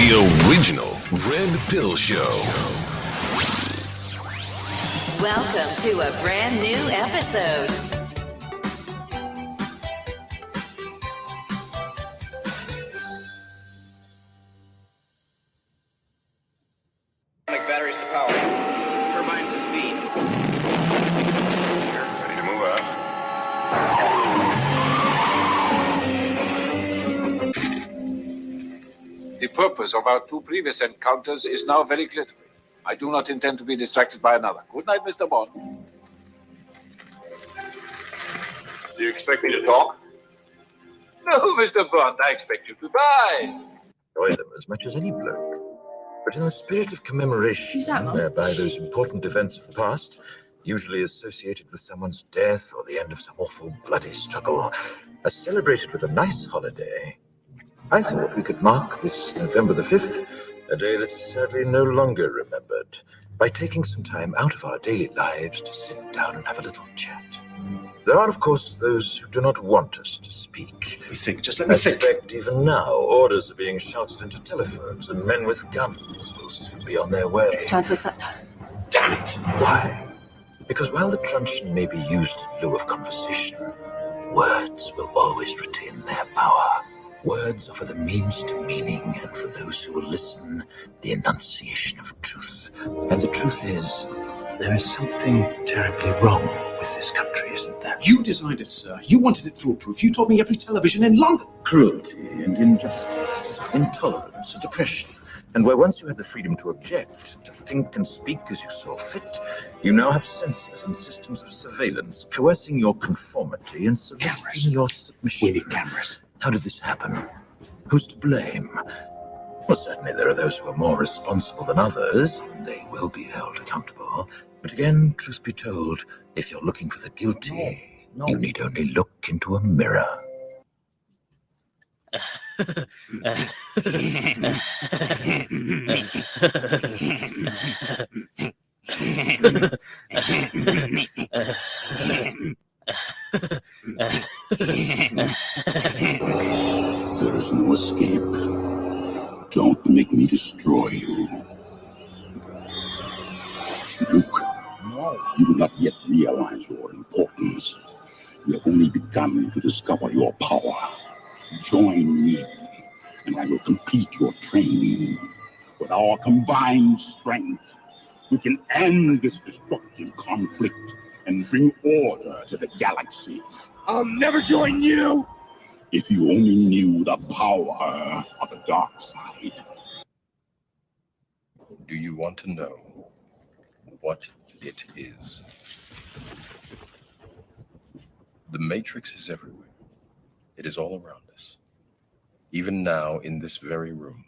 The original Red Pill Show. Welcome to a brand new episode. Batteries to power. Turbines to speed. Here, ready to move out. The purpose of our two previous encounters is now very clear to me. I do not intend to be distracted by another. Good night, Mr. Bond. Do you expect me to talk? No, Mr. Bond, I expect you to die. Enjoy them as much as any bloke. But in a spirit of commemoration, whereby those important events of the past, usually associated with someone's death or the end of some awful bloody struggle, are celebrated with a nice holiday, I thought we could mark this November the 5th, a day that is sadly no longer remembered, by taking some time out of our daily lives to sit down and have a little chat. There are, of course, those who do not want us to speak. Let me think. I suspect even now orders are being shouted into telephones and men with guns will soon be on their way. It's Chancellor. Damn it. Why? Because while the truncheon may be used in lieu of conversation, words will always retain their power. Words offer the means to meaning, and for those who will listen, the enunciation of truth. And the truth is, there is something terribly wrong with this country, isn't there? You designed it, sir. You wanted it foolproof. You told me every television in London. Cruelty and injustice, intolerance and oppression. And where once you had the freedom to object, to think and speak as you saw fit, you now have censors and systems of surveillance coercing your conformity and soliciting your submission. We need cameras. How did this happen? Who's to blame? Well, certainly there are those who are more responsible than others, and they will be held accountable. But again, truth be told, if you're looking for the guilty, you need only look into a mirror. There is no escape. Don't make me destroy you. Luke, you do not yet realize your importance. You have only begun to discover your power. Join me, and I will complete your training. With our combined strength, we can end this destructive conflict and bring order to the galaxy. I'll never join you. If you only knew the power of the dark side. Do you want to know what it is? The Matrix is everywhere. It is all around us. Even now, in this very room.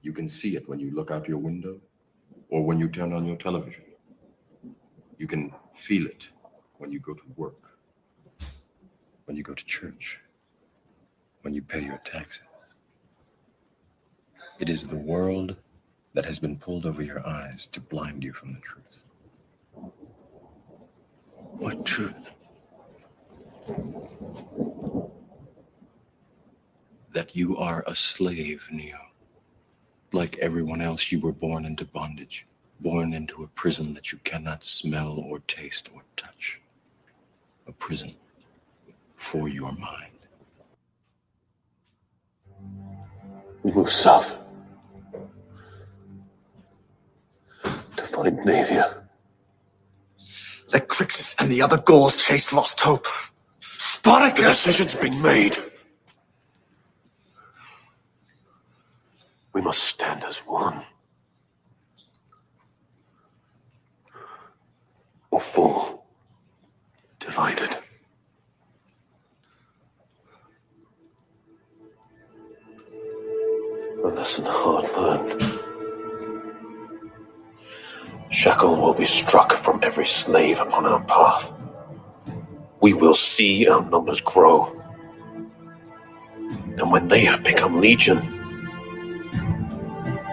You can see it when you look out your window or when you turn on your television. You can feel it when you go to work, when you go to church, when you pay your taxes. It is the world that has been pulled over your eyes to blind you from the truth. What truth? That you are a slave, Neo. Like everyone else, you were born into bondage, born into a prison that you cannot smell or taste or touch. A prison for your mind. We move south to find Navia. Let Crixus and the other Gauls chase Lost Hope. Spartacus! The decision's been made. We must stand as one. Or fall divided. A lesson hard learned. Shackle will be struck from every slave upon our path. We will see our numbers grow. And when they have become legion,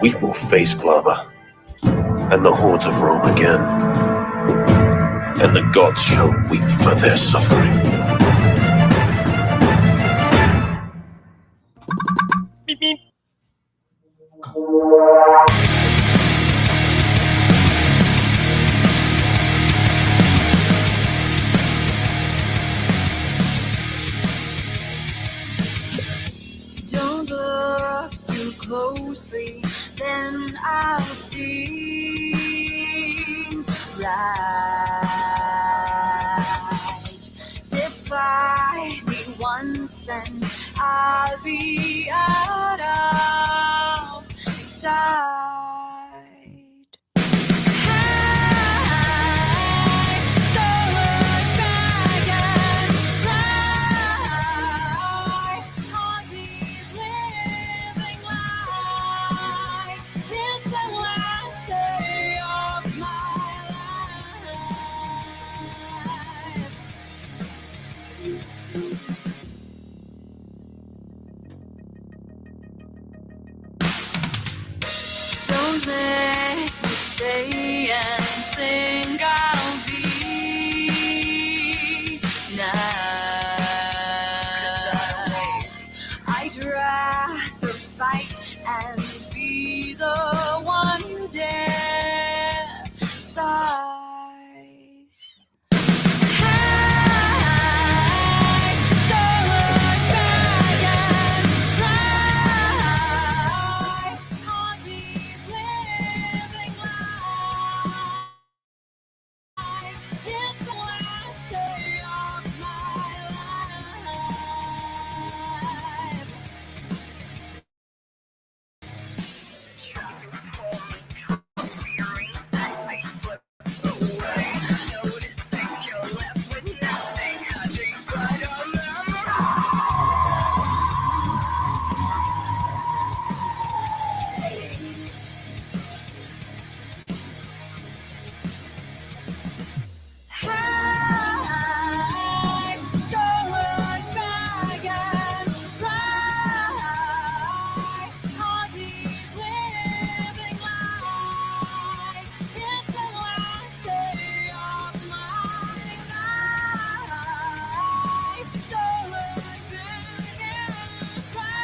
we will face Glaber and the hordes of Rome again. And the gods shall weep for their suffering. Beep, beep. Don't look too closely, then I'll see right. Defy me once and I'll be out of sight. Don't look back and fly. Can't keep living life. It's the last day of my life. Don't make me stay and think I'll be nice. I'd rather fight and be the one who despises. Don't look back and fly. Can't keep living life. It's the last day of my life. Don't look back and fly. Can't keep living life. It's the last day of my life. Don't look back and fly.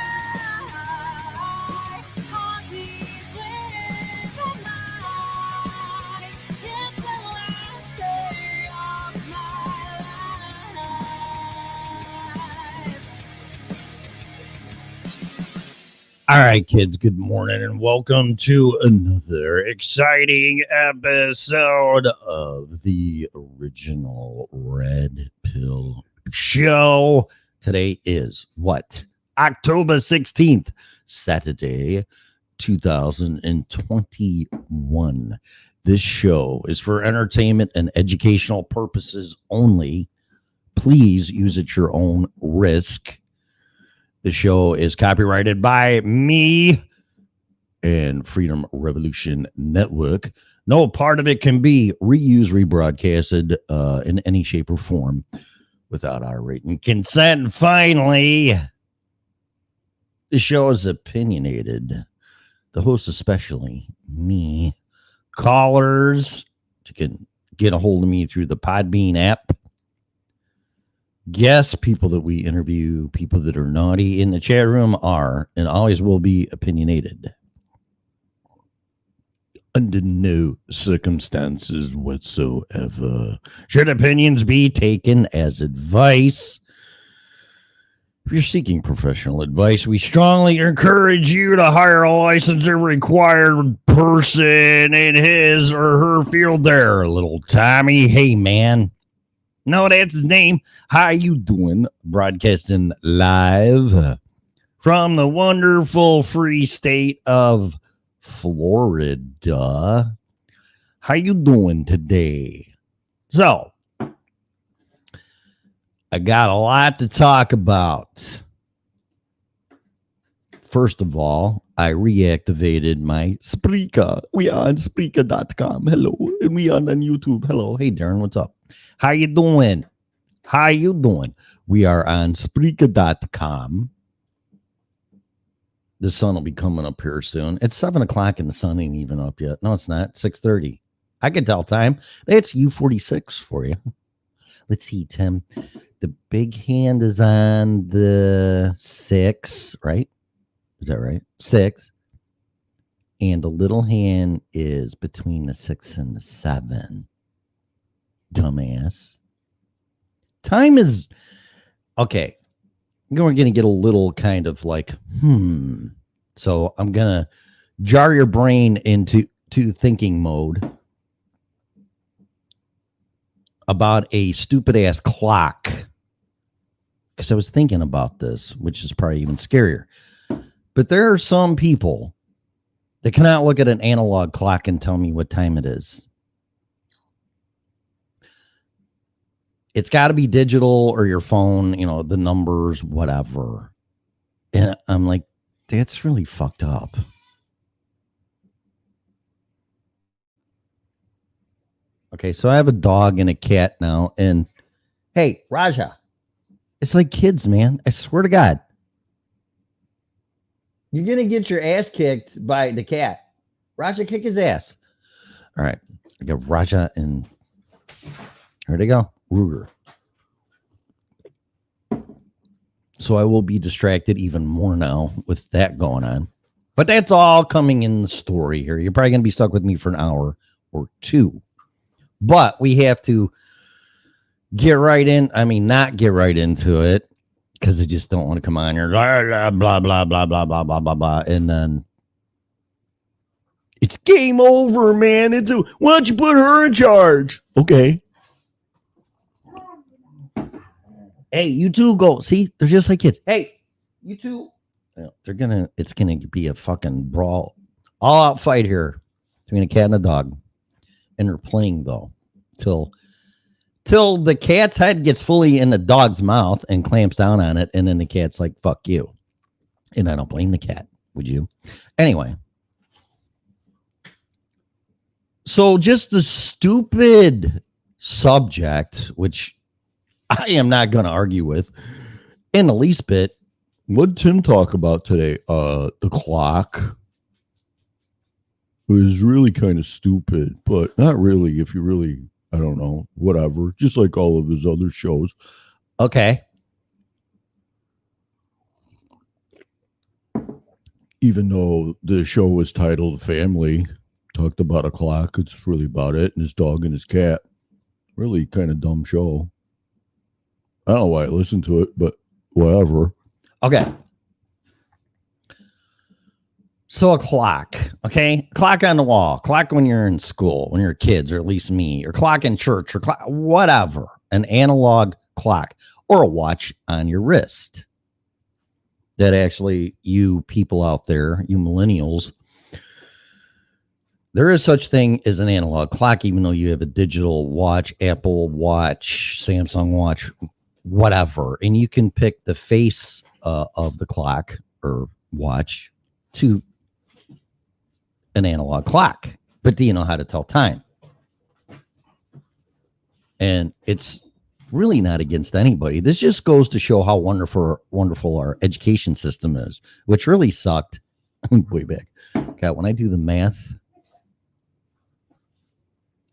Can't keep living life. It's the last day of my life. All right, kids, good morning and welcome to another exciting episode of the original Red Pill Show. Today is what? October 16th, Saturday, 2021. This show is for entertainment and educational purposes only. Please use at your own risk. The show is copyrighted by me and Freedom Revolution Network. No part of it can be reused, rebroadcasted in any shape or form without our written consent. And finally, the show is opinionated. The host, especially me, callers, you can get a hold of me through the Podbean app. Guests, people that we interview, people that are naughty in the chat room are and always will be opinionated. Under no circumstances whatsoever should opinions be taken as advice. If you're seeking professional advice, we strongly encourage you to hire a licensed and required person in his or her field there. Little Tommy, hey man. No, that's his name. How you doing? Broadcasting live from the wonderful free state of Florida. How you doing today? So, I got a lot to talk about. First of all, I reactivated my Spreaker. We are on Spreaker.com. Hello. And we are on YouTube. Hello. Hey, Darren, what's up? How you doing? How you doing? We are on Spreaker.com. The sun will be coming up here soon. It's 7 o'clock and the sun ain't even up yet. No, it's not. 6:30. I can tell time. It's U46 for you. Let's see, Tim. The big hand is on the 6, right? Is that right? 6. and the little hand is between the 6 and the 7. Dumbass. Time is okay. We're going to get a little kind of like, So I'm going to jar your brain into thinking mode about a stupid ass clock. Because I was thinking about this, which is probably even scarier. But there are some people that cannot look at an analog clock and tell me what time it is. It's got to be digital or your phone, the numbers, whatever. And I'm like, that's really fucked up. Okay, so I have a dog and a cat now. And hey, Raja, it's like kids, man. I swear to God. You're going to get your ass kicked by the cat. Raja, kick his ass. All right. I got Raja and here they go. Ruger. So I will be distracted even more now with that going on. But that's all coming in the story here. You're probably going to be stuck with me for an hour or two. But we have to get right in. I mean, not get right into it because I just don't want to come on here. Blah, blah, blah, blah, blah, blah, blah, blah, blah. And then it's game over, man. Why don't you put her in charge? Okay. Hey, you two go. See, they're just like kids. Hey, you two. It's gonna be a fucking brawl. All out fight here between a cat and a dog. And they're playing though. Till the cat's head gets fully in the dog's mouth and clamps down on it, and then the cat's like, fuck you. And I don't blame the cat, would you? Anyway. So just the stupid subject, which I am not going to argue with in the least bit. What did Tim talk about today? The clock. It was really kind of stupid, but not really if you really, I don't know, whatever. Just like all of his other shows. Okay. Even though the show was titled Family, talked about a clock, it's really about it, and his dog and his cat. Really kind of dumb show. I don't know why I listened to it, but whatever. Okay. So a clock, okay? Clock on the wall. Clock when you're in school, when you're kids, or at least me. Or clock in church, or clock, whatever. An analog clock. Or a watch on your wrist. That actually, you people out there, you millennials, there is such thing as an analog clock, even though you have a digital watch, Apple Watch, Samsung Watch, whatever. And you can pick the face of the clock or watch to an analog clock. But do you know how to tell time? And it's really not against anybody. This just goes to show how wonderful our education system is, which really sucked way back. God, when I do the math,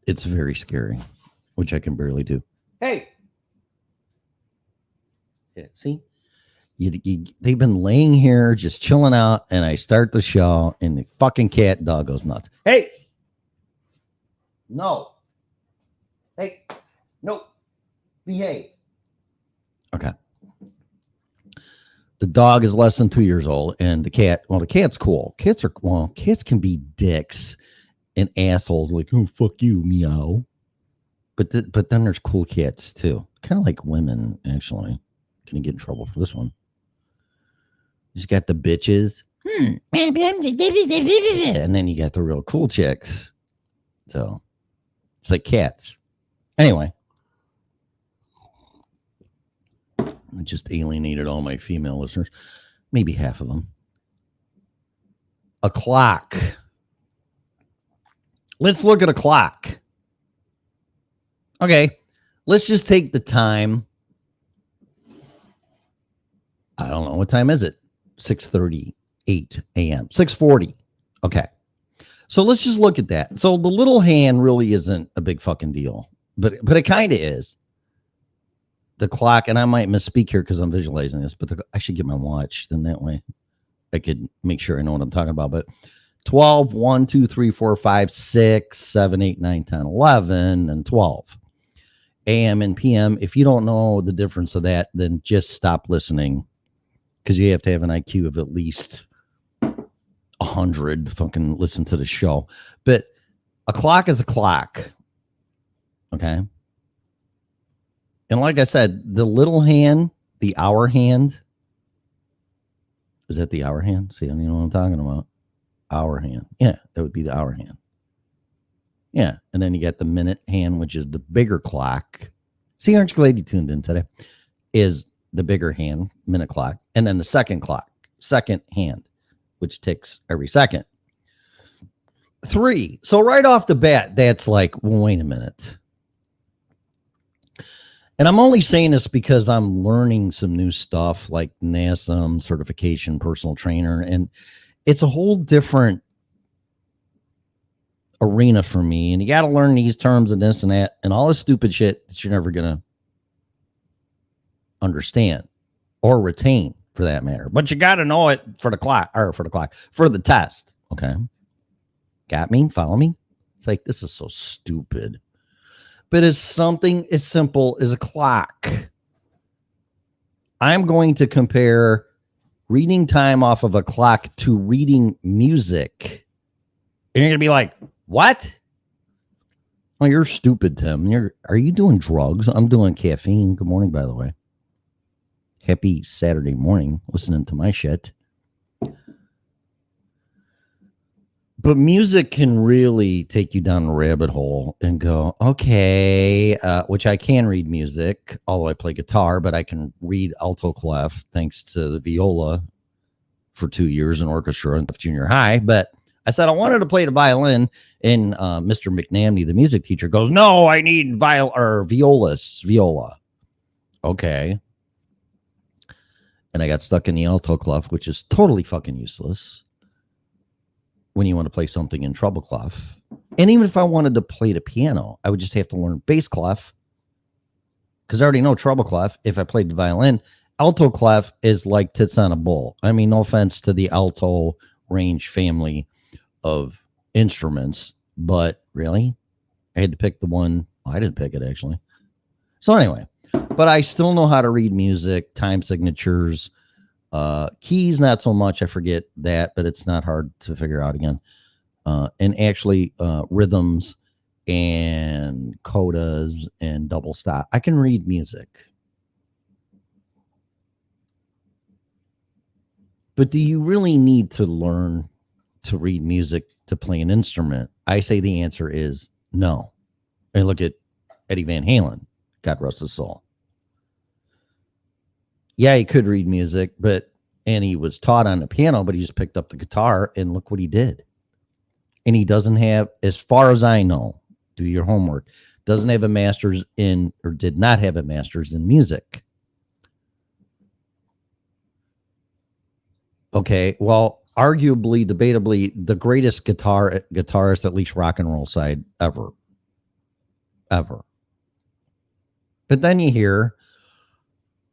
it's very scary, which I can barely do. Hey. Yeah, see? They've been laying here just chilling out, and I start the show, and the fucking cat dog goes nuts. Hey! No. Hey. Nope. Behave. Okay. The dog is less than 2 years old, and the cat's cool. Cats can be dicks and assholes, like, oh, fuck you, meow. But then there's cool cats, too. Kind of like women, actually. Gonna get in trouble for this one. You just got the bitches. And then you got the real cool chicks. So it's like cats. Anyway. I just alienated all my female listeners. Maybe half of them. A clock. Let's look at a clock. Okay. Let's just take the time. I don't know. What time is it? 6:38 a.m. 6:40. Okay. So let's just look at that. So the little hand really isn't a big fucking deal. But it kind of is. The clock, and I might misspeak here because I'm visualizing this, but I should get my watch. Then that way I could make sure I know what I'm talking about. But 12, 1, 2, 3, 4, 5, 6, 7, 8, 9, 10, 11, and 12. AM and PM. If you don't know the difference of that, then just stop listening, because you have to have an IQ of at least 100 to fucking listen to the show. But a clock is a clock. Okay. And like I said, the little hand, the hour hand. Is that the hour hand? See, I don't even know what I'm talking about. Hour hand. Yeah, that would be the hour hand. Yeah. And then you got the minute hand, which is the bigger clock. See, aren't you glad you tuned in today? Is the bigger hand, minute clock. And then the second clock, second hand, which ticks every second. 3. So right off the bat, that's like, well, wait a minute. And I'm only saying this because I'm learning some new stuff like NASM certification, personal trainer, and it's a whole different arena for me. And you got to learn these terms and this and that and all this stupid shit that you're never going to understand or retain for that matter. But you got to know it for the clock, for the test. Okay. Got me? Follow me? It's like, this is so stupid. But it's something as simple as a clock. I'm going to compare reading time off of a clock to reading music. And you're going to be like, what? Oh, you're stupid, Tim. Are you doing drugs? I'm doing caffeine. Good morning, by the way. Happy Saturday morning, listening to my shit. But music can really take you down a rabbit hole and go, okay, which I can read music, although I play guitar, but I can read alto clef thanks to the viola for 2 years in orchestra in junior high. But I said I wanted to play the violin, and Mr. McNamney, the music teacher, goes, no, I need viola. Okay. And I got stuck in the alto clef, which is totally fucking useless when you want to play something in treble clef. And even if I wanted to play the piano, I would just have to learn bass clef, because I already know treble clef. If I played the violin, alto clef is like tits on a bull. I mean, no offense to the alto range family of instruments, but really, I had to pick the one. I didn't pick it, actually. So anyway, but I still know how to read music, time signatures, keys, not so much. I forget that, but it's not hard to figure out again. And actually rhythms and codas and double stop. I can read music. But do you really need to learn to read music to play an instrument? I say the answer is no. And look at Eddie Van Halen. God rest his soul. Yeah, he could read music, and he was taught on the piano, but he just picked up the guitar, and look what he did. And he doesn't have, as far as I know, do your homework, doesn't have a master's in, or did not have a master's in music. Okay, well, arguably, debatably, the greatest guitarist, at least rock and roll side, ever. But then you hear,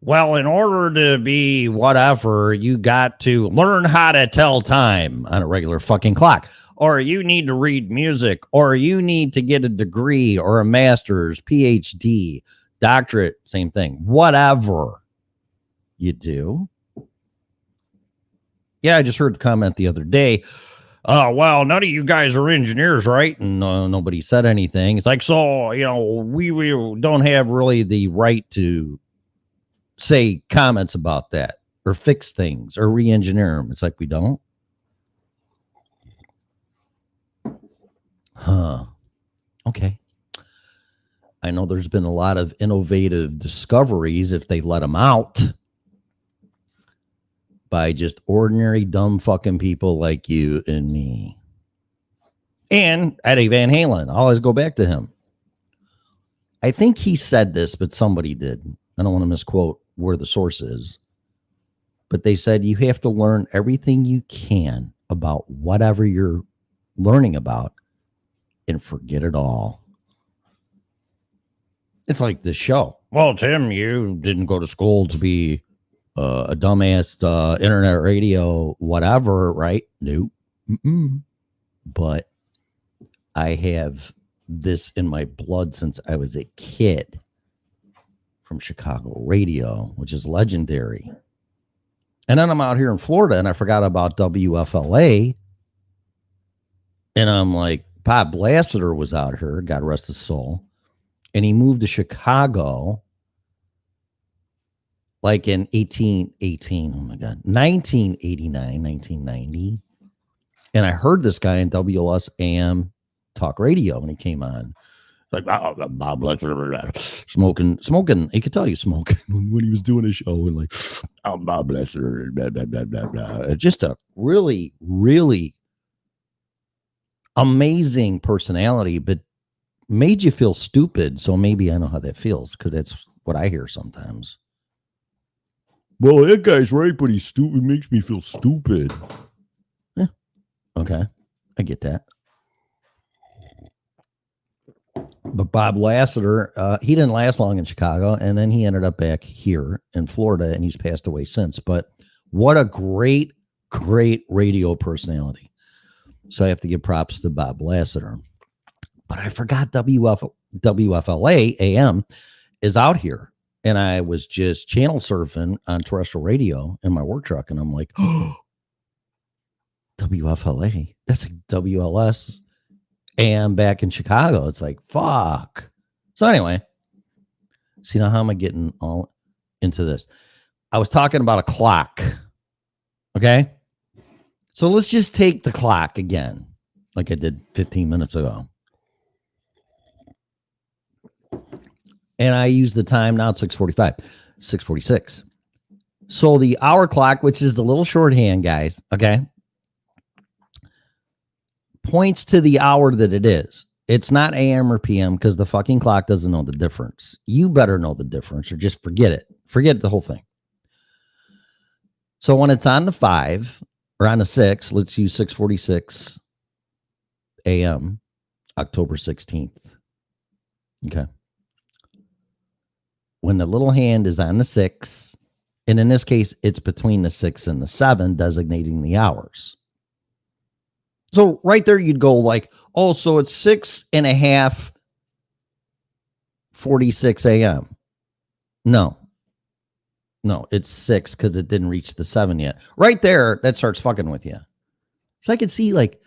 well, in order to be whatever, you got to learn how to tell time on a regular fucking clock. Or you need to read music. Or you need to get a degree or a master's, PhD, doctorate, same thing. Whatever you do. Yeah, I just heard the comment the other day. Well, none of you guys are engineers, right? And nobody said anything. It's like, so, we don't have really the right to say comments about that or fix things or re-engineer them. It's like, we don't. Huh. Okay. I know there's been a lot of innovative discoveries, if they let them out, by just ordinary dumb fucking people like you and me. And Eddie Van Halen. I'll always go back to him. I think he said this, but somebody did. I don't want to misquote where the source is. But they said you have to learn everything you can about whatever you're learning about and forget it all. It's like this show. Well, Tim, you didn't go to school to be a dumbass internet radio, whatever, right? Nope. but I have this in my blood since I was a kid from Chicago radio, which is legendary. And then I'm out here in Florida and I forgot about WFLA. And I'm like, Bob Lassiter was out here, God rest his soul. And he moved to Chicago like in 1989, 1990. And I heard this guy in WLS AM talk radio when he came on. Like, Bob Lassiter, smoking. He could tell you smoking when he was doing his show. And like, Bob Lassiter, blah, blah, blah, blah, blah. Just a really, really amazing personality, but made you feel stupid. So maybe I know how that feels because that's what I hear sometimes. Well, that guy's right, but he's stupid. Makes me feel stupid. Yeah. Okay. I get that. But Bob Lassiter, he didn't last long in Chicago, and then he ended up back here in Florida, and he's passed away since. But what a great, great radio personality. So I have to give props to Bob Lassiter. But I forgot WFLA AM is out here. And I was just channel surfing on terrestrial radio in my work truck. And I'm like, oh, WFLA. That's like WLS AM back in Chicago. It's like, fuck. So anyway, see now how am I getting all into this? I was talking about a clock. Okay. So let's just take the clock again, like I did 15 minutes ago. And I use the time now at 6:45, 6:46. So the hour clock, which is the little shorthand, guys, okay, points to the hour that it is. It's not AM or PM because the fucking clock doesn't know the difference. You better know the difference or just forget it. Forget the whole thing. So when it's on the 5 or on the 6, let's use 6:46 AM, October 16th. Okay. When the little hand is on the 6, and in this case, it's between the 6 and the 7, designating the hours. So right there, you'd go like, oh, so it's 6:46 a.m. No, it's 6 because it didn't reach the 7 yet. Right there, that starts fucking with you. So I could see like,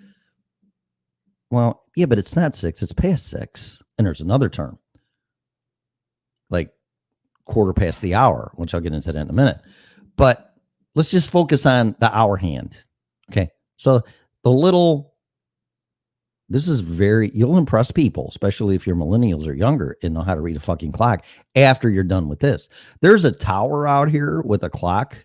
well, yeah, but it's not 6, it's past 6. And there's another term. Like, quarter past the hour, which I'll get into that in a minute. But let's just focus on the hour hand. Okay. So this is you'll impress people, especially if you're millennials or younger and know how to read a fucking clock after you're done with this. There's a tower out here with a clock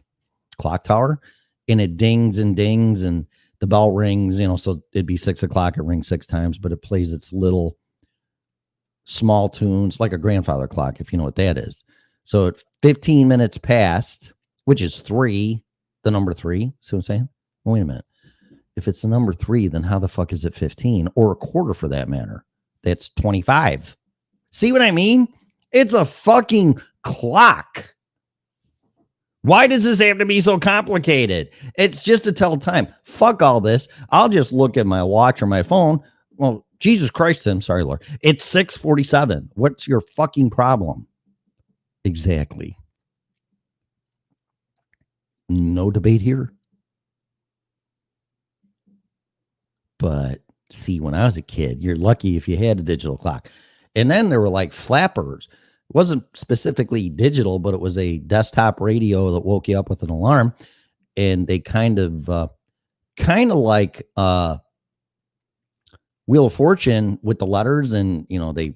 tower, and it dings and dings and the bell rings, so it'd be 6 o'clock. It rings 6 times, but it plays its little small tunes like a grandfather clock, if you know what that is. So at 15 minutes past, which is 3, the number 3. See what I'm saying? Wait a minute. If it's the number 3, then how the fuck is it 15 or a quarter for that matter? That's 25. See what I mean? It's a fucking clock. Why does this have to be so complicated? It's just to tell time. Fuck all this. I'll just look at my watch or my phone. Well, Jesus Christ, Tim. Sorry, Lord. It's 6:47. What's your fucking problem? Exactly. No debate here. But see, when I was a kid, you're lucky if you had a digital clock. And then there were like flappers. It wasn't specifically digital, but it was a desktop radio that woke you up with an alarm. And they kind of like Wheel of Fortune with the letters, and they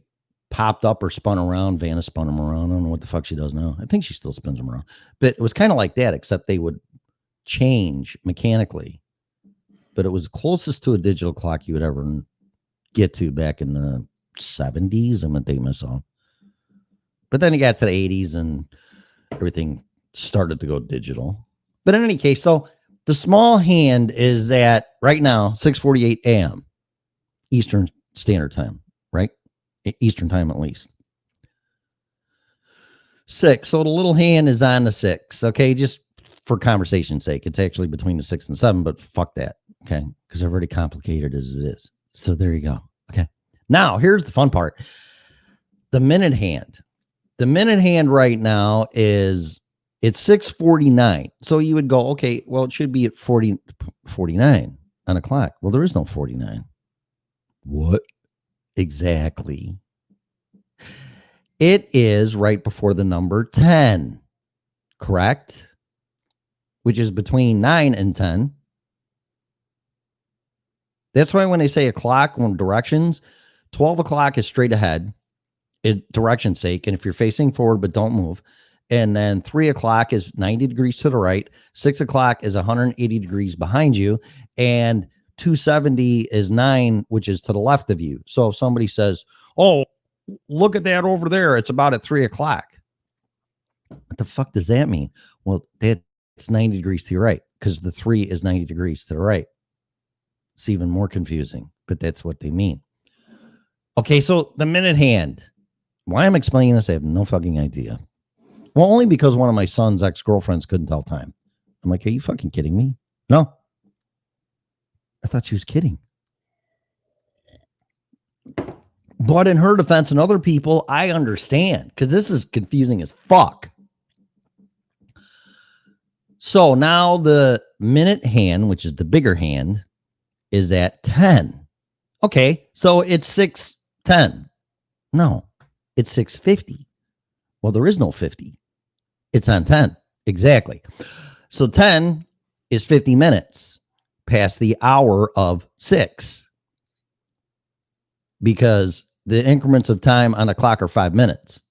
popped up or spun around. Vanna spun them around. I don't know what the fuck she does now. I think she still spins them around. But it was kind of like that, except they would change mechanically. But it was closest to a digital clock you would ever get to back in the 70s. I'm going to take myself. But then you got to the 80s and everything started to go digital. But in any case, so the small hand is at right now 6:48 a.m. Eastern Standard Time, right? Eastern Time at least. 6. So the little hand is on the 6. Okay, just for conversation's sake, it's actually between the 6 and 7, but fuck that. Okay. Because I've already complicated as it is. So there you go. Okay. Now, here's the fun part. The minute hand. The minute hand right now is it's 6:49. So you would go, okay, well, it should be at 49 on a clock. Well, there is no 49. What? Exactly. It is right before the number 10. Correct? Which is between 9 and 10. That's why when they say a clock, when directions, 12 o'clock is straight ahead, direction's sake. And if you're facing forward, but don't move. And then 3 o'clock is 90 degrees to the right. 6 o'clock is 180 degrees behind you. And 270 is 9, which is to the left of you. So if somebody says, oh, look at that over there, it's about at 3 o'clock. What the fuck does that mean? Well, that's 90 degrees to your right because the 3 is 90 degrees to the right. It's even more confusing, but that's what they mean. Okay, so the minute hand. Why I'm explaining this, I have no fucking idea. Well, only because one of my son's ex-girlfriends couldn't tell time. I'm like, are you fucking kidding me? No. I thought she was kidding. But in her defense and other people, I understand because this is confusing as fuck. So now the minute hand, which is the bigger hand, is at 10. Okay, so it's 6:10. No, it's 6:50. Well, there is no 50. It's on 10. Exactly. So 10 is 50 minutes past the hour of 6. Because the increments of time on a clock are 5 minutes.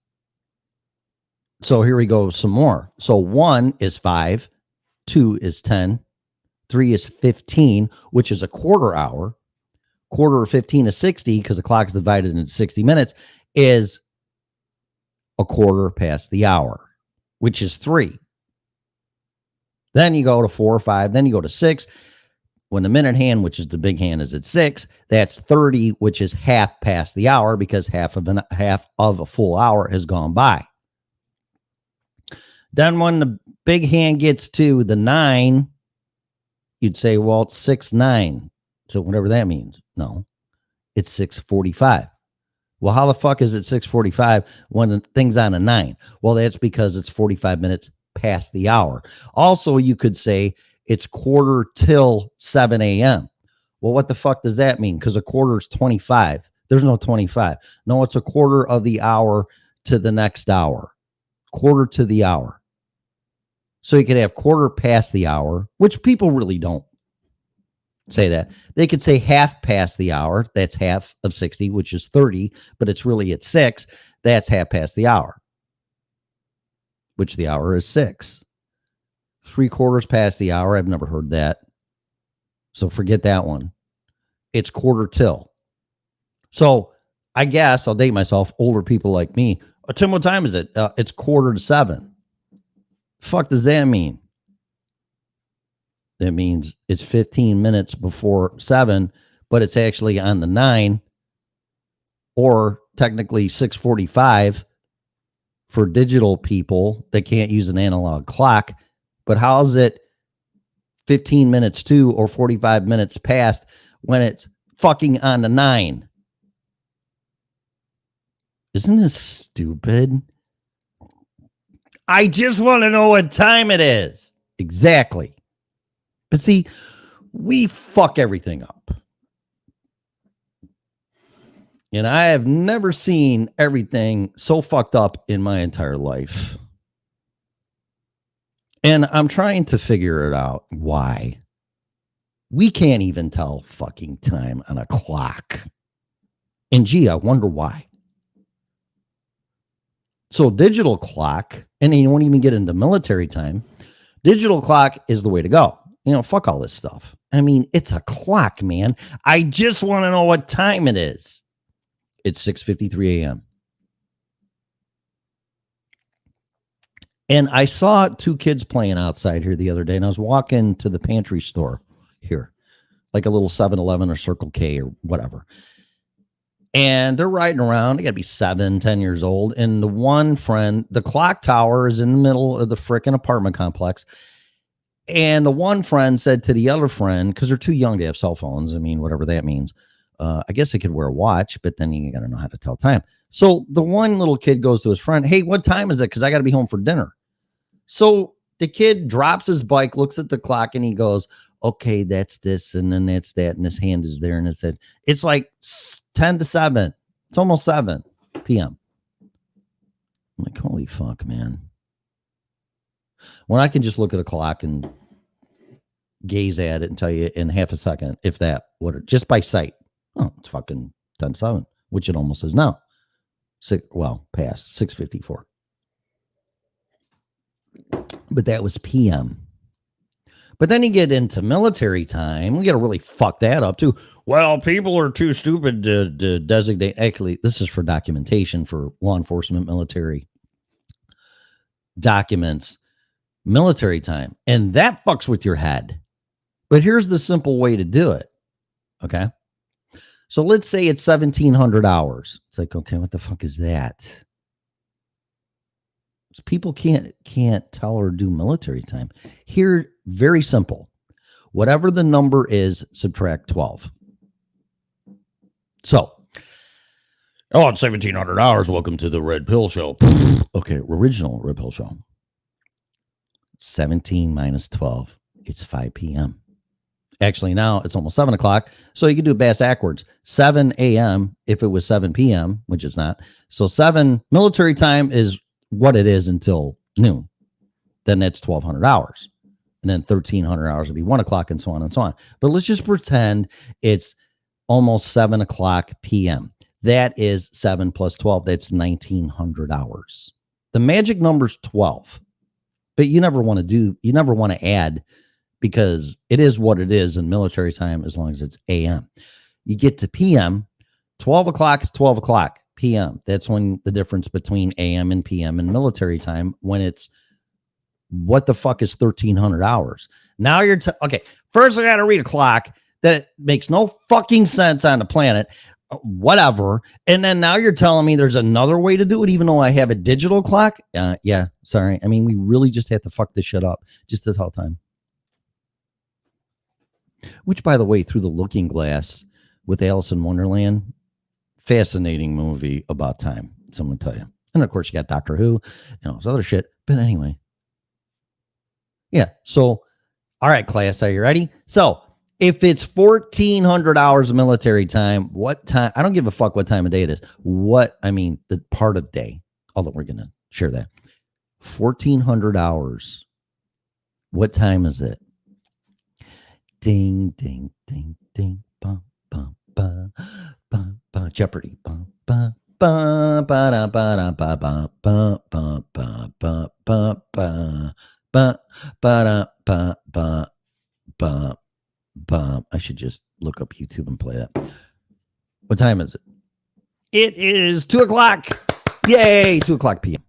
So here we go some more. So 1 is 5, 2 is 10, 3 is 15, which is a quarter hour. Quarter of 15 is 60 because the clock is divided into 60 minutes, is a quarter past the hour, which is 3. Then you go to 4 or 5, then you go to 6. When the minute hand, which is the big hand, is at 6, that's 30, which is half past the hour because half of a full hour has gone by. Then when the big hand gets to the 9, you'd say, well, it's 6:09. So whatever that means. No, it's 6:45. Well, how the fuck is it 6:45 when the thing's on a 9? Well, that's because it's 45 minutes past the hour. Also, you could say it's quarter till 7 a.m. Well, what the fuck does that mean? Because a quarter is 25. There's no 25. No, it's a quarter of the hour to the next hour. Quarter to the hour. So you could have quarter past the hour, which people really don't say that. They could say half past the hour. That's half of 60, which is 30, but it's really at 6. That's half past the hour, which the hour is 6. 3/4 past the hour. I've never heard that. So forget that one. It's quarter till. So I guess I'll date myself. Older people like me. Tim, what time is it? It's 6:45. Fuck does that mean? That means it's 15 minutes before 7, but it's actually on the 9, or technically 6:45 for digital people that can't use an analog clock. But how is it 15 minutes to or 45 minutes past when it's fucking on the 9? Isn't this stupid? I just want to know what time it is. Exactly. But see, we fuck everything up. And I have never seen everything so fucked up in my entire life. And I'm trying to figure it out why. We can't even tell fucking time on a clock. And gee, I wonder why. So digital clock, and you won't even get into military time. Digital clock is the way to go. You know, fuck all this stuff. I mean, it's a clock, man. I just want to know what time it is. It's 6:53 a.m. And I saw 2 kids playing outside here the other day, and I was walking to the pantry store here, like a little 7-Eleven or Circle K or whatever. And they're riding around. They got to be 7, 10 years old. And the one friend, the clock tower is in the middle of the frickin' apartment complex. And the one friend said to the other friend, because they're too young to have cell phones. I mean, whatever that means. I guess they could wear a watch, but then you got to know how to tell time. So the one little kid goes to his friend, hey, what time is it? Because I got to be home for dinner. So the kid drops his bike, looks at the clock, and he goes, okay, that's this, and then that's that, and his hand is there, and it said, it's like 10 to 7. It's almost 7 p.m. I'm like, holy fuck, man. When I can just look at a clock and gaze at it and tell you in half a second, if that, what, just by sight, oh, it's fucking 10 to 7, which it almost is now. Past 6:54. But that was PM. But then you get into military time. We got to really fuck that up too. Well, people are too stupid to designate. Actually, this is for documentation for law enforcement, military documents, military time. And that fucks with your head. But here's the simple way to do it. Okay. So let's say it's 1,700 hours. It's like, okay, what the fuck is that? People can't tell or do military time. Here, very simple. Whatever the number is, subtract 12. So, it's 1,700 hours. Welcome to the Red Pill Show. Okay, original Red Pill Show. 17 minus 12. It's 5 p.m. Actually, now it's almost 7 o'clock. So you can do it bass backwards. 7 a.m. if it was 7 p.m., which it's not. So 7 military time is what it is until noon. Then that's 1,200 hours. And then 1,300 hours would be 1 o'clock and so on and so on. But let's just pretend it's almost 7 o'clock p.m. That is 7 plus 12. That's 1,900 hours. The magic number is 12. But you never want to add, because it is what it is in military time as long as it's a.m. You get to p.m., 12 o'clock is 12 o'clock p.m. That's when the difference between a.m. and p.m. in military time, when it's, what the fuck is 1,300 hours? Now you're, okay, first I got to read a clock that makes no fucking sense on the planet, whatever. And then now you're telling me there's another way to do it, even though I have a digital clock? Yeah, sorry. I mean, we really just have to fuck this shit up just to tell time. Which, by the way, Through the Looking Glass with Alice in Wonderland, fascinating movie about time. Someone tell you. And of course, you got Doctor Who, this other shit. But anyway, yeah. So, all right, class, are you ready? So, if it's 1,400 hours of military time, what time? I don't give a fuck what time of day it is. The part of day. Although we're gonna share that. 1,400 hours. What time is it? Ding, ding, ding, ding, bum, bum, ba, bum, ba, Jeopardy, bum, ba, ba, ba, da, ba, da, ba, ba, ba, ba, ba, ba, ba, ba, ba, ba, da, ba, ba, ba, ba. I should just look up YouTube and play that. What time is it? It is 2 o'clock. Yay, 2 o'clock p.m.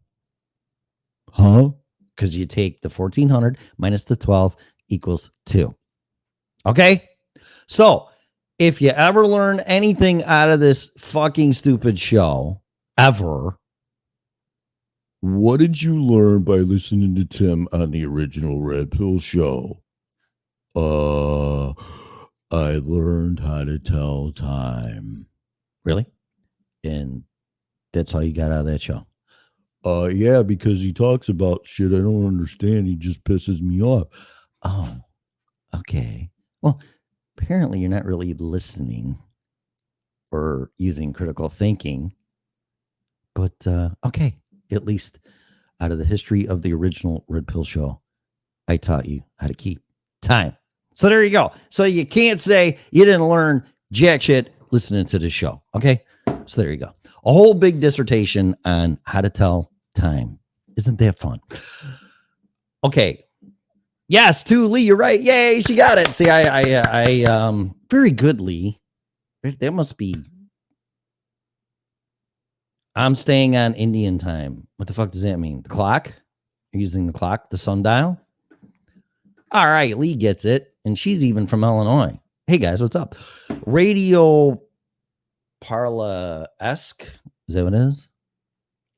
Huh? Because you take the 1,400 minus the 12 equals 2. Okay, so if you ever learn anything out of this fucking stupid show, ever, what did you learn by listening to Tim on the original Red Pill Show? I learned how to tell time. Really? And that's all you got out of that show? Yeah, because he talks about shit I don't understand. He just pisses me off. Oh, okay. Well, apparently you're not really listening or using critical thinking. But, okay, at least out of the history of the original Red Pill Show, I taught you how to keep time. So there you go. So you can't say you didn't learn jack shit listening to this show. Okay, so there you go. A whole big dissertation on how to tell time. Isn't that fun? Okay. Yes, to Lee, you're right. Yay, she got it. See, I very good, Lee. That must be. I'm staying on Indian time. What the fuck does that mean? The clock? You're using the clock, the sundial? All right, Lee gets it. And she's even from Illinois. Hey, guys, what's up? Radio Parla-esque. Is that what it is?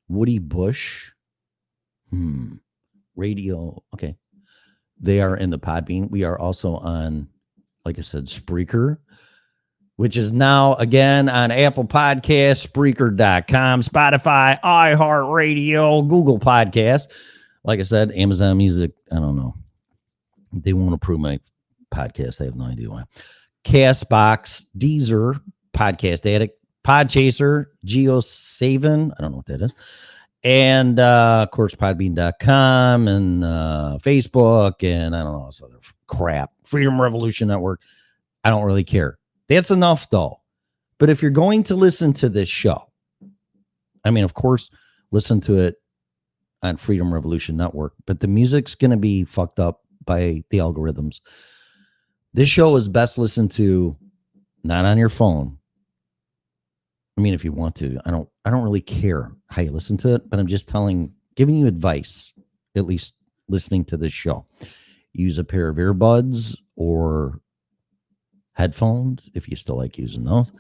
Woody Bush. Radio. Okay. They are in the Podbean. We are also on, like I said, Spreaker, which is now again on Apple Podcasts, Spreaker.com, Spotify, iHeartRadio, Google Podcasts. Like I said, Amazon Music, I don't know. They won't approve my podcast. I have no idea why. Castbox, Deezer, Podcast Addict, Podchaser, GeoSaven, I don't know what that is. And, of course, Podbean.com and Facebook and I don't know, this other crap. Freedom Revolution Network. I don't really care. That's enough, though. But if you're going to listen to this show, I mean, of course, listen to it on Freedom Revolution Network, but the music's going to be fucked up by the algorithms. This show is best listened to not on your phone. I mean, if you want to, I don't really care how you listen to it, but I'm just giving you advice, at least listening to this show. Use a pair of earbuds or headphones, if you still like using those,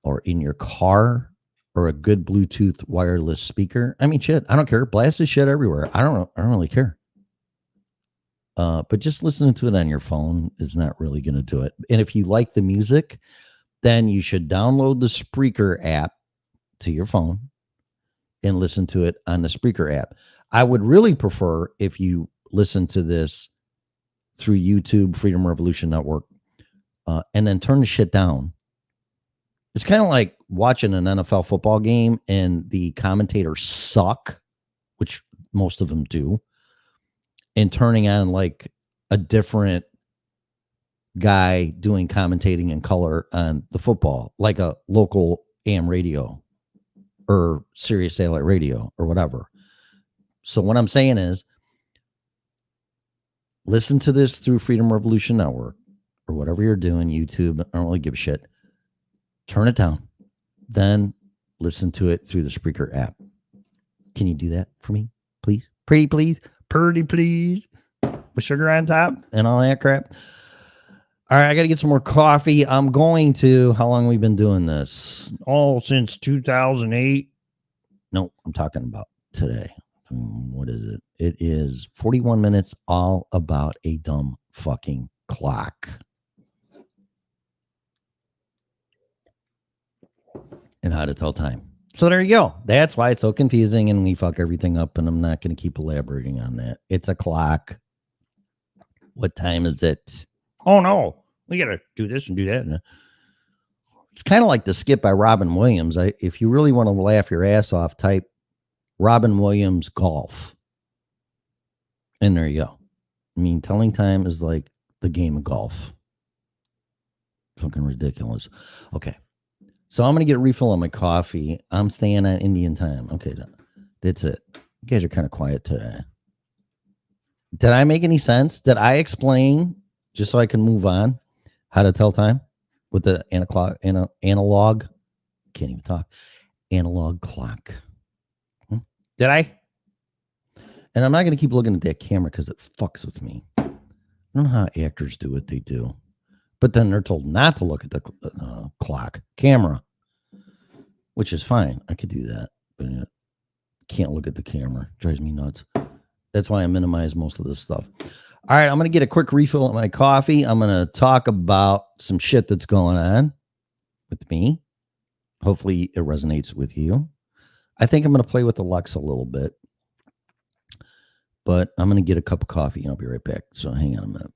or in your car, or a good Bluetooth wireless speaker. I mean, shit, I don't care. Blast this shit everywhere. I don't really care. But just listening to it on your phone is not really going to do it. And if you like the music, then you should download the Spreaker app to your phone and listen to it on the Spreaker app. I would really prefer if you listen to this through YouTube, Freedom Revolution Network, and then turn the shit down. It's kind of like watching an NFL football game and the commentators suck, which most of them do, and turning on like a different guy doing commentating in color on the football, like a local AM radio or Sirius Satellite Radio or whatever. So what I'm saying is, listen to this through Freedom Revolution Network or whatever you're doing, YouTube. I don't really give a shit. Turn it down. Then listen to it through the Spreaker app. Can you do that for me, please? Pretty please. Purdy please. With sugar on top and all that crap. All right, I got to get some more coffee. I'm going to, how long have we been doing this? Oh, since 2008. No, I'm talking about today. What is it? It is 41 minutes, all about a dumb fucking clock. And how to tell time. So there you go. That's why it's so confusing and we fuck everything up, and I'm not going to keep elaborating on that. It's a clock. What time is it? Oh, no. We got to do this and do that. It's kind of like the skit by Robin Williams. If you really want to laugh your ass off, type Robin Williams golf. And there you go. I mean, telling time is like the game of golf. Fucking ridiculous. Okay. So I'm going to get a refill on my coffee. I'm staying on Indian time. Okay. That's it. You guys are kind of quiet today. Did I make any sense? Did I explain, just so I can move on, how to tell time with the analog? Can't even talk. Analog clock. Did I? And I'm not going to keep looking at that camera because it fucks with me. I don't know how actors do what they do. But then they're told not to look at the camera, which is fine. I could do that, but can't look at the camera. Drives me nuts. That's why I minimize most of this stuff. All right, I'm going to get a quick refill of my coffee. I'm going to talk about some shit that's going on with me. Hopefully it resonates with you. I think I'm going to play with Alexa a little bit, but I'm going to get a cup of coffee and I'll be right back. So hang on a minute.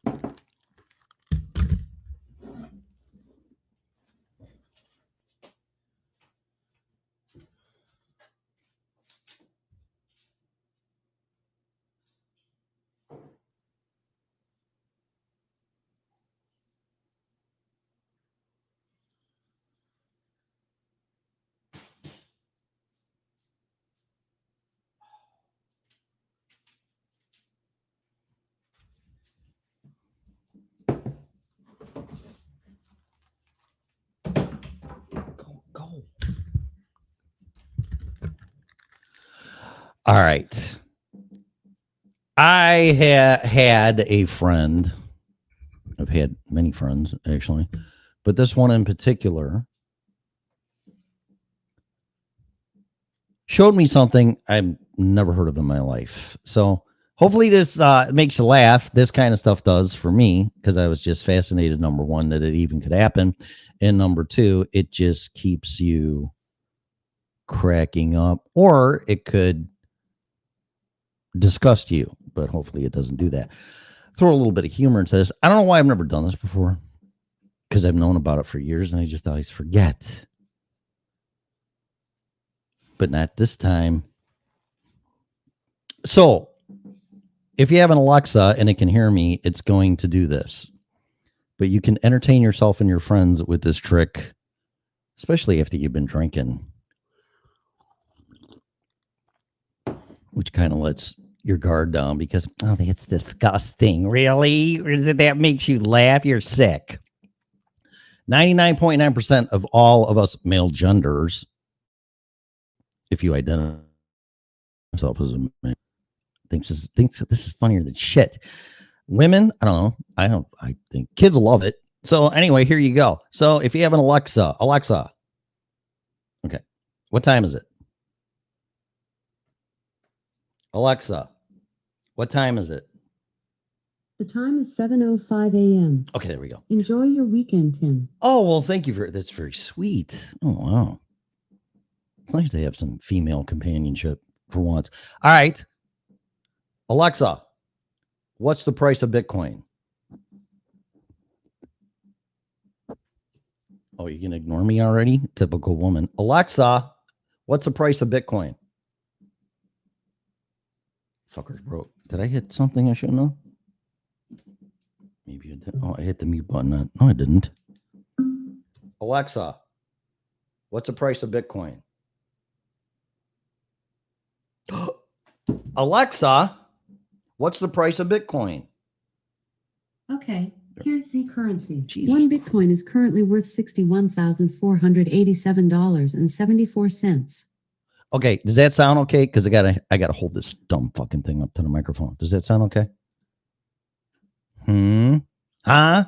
Go. All right. I had a friend. I've had many friends, actually. But this one in particular showed me something I've never heard of in my life. So Hopefully this makes you laugh. This kind of stuff does for me because I was just fascinated, number one, that it even could happen. And number two, it just keeps you cracking up, or it could disgust you, but hopefully it doesn't do that. Throw a little bit of humor into this. I don't know why I've never done this before, because I've known about it for years and I just always forget. But not this time. So if you have an Alexa and it can hear me, it's going to do this. But you can entertain yourself and your friends with this trick, especially after you've been drinking, which kind of lets your guard down because, oh, that's disgusting. Really? That makes you laugh? You're sick. 99.9% of all of us male genders, if you identify yourself as a man, thinks this is funnier than shit. Women, I don't know. I think kids love it. So anyway, here you go. So if you have an Alexa, okay, what time is it? Alexa, what time is it? The time is 7:05 a.m. Okay, there we go. Enjoy your weekend, Tim. Oh, well, thank you that's very sweet. Oh, wow. It's nice to have some female companionship for once. All right. Alexa, what's the price of Bitcoin? Oh, you can ignore me already? Typical woman. Alexa, what's the price of Bitcoin? Fucker's broke. Did I hit something I shouldn't have? Maybe I did. Oh, I hit the mute button. No, I didn't. Alexa, what's the price of Bitcoin? Alexa, what's the price of Bitcoin? Okay, here's Z currency. Jesus. One Bitcoin is currently worth $61,487.74. Okay, does that sound okay? Because I gotta hold this dumb fucking thing up to the microphone. Does that sound okay? Huh?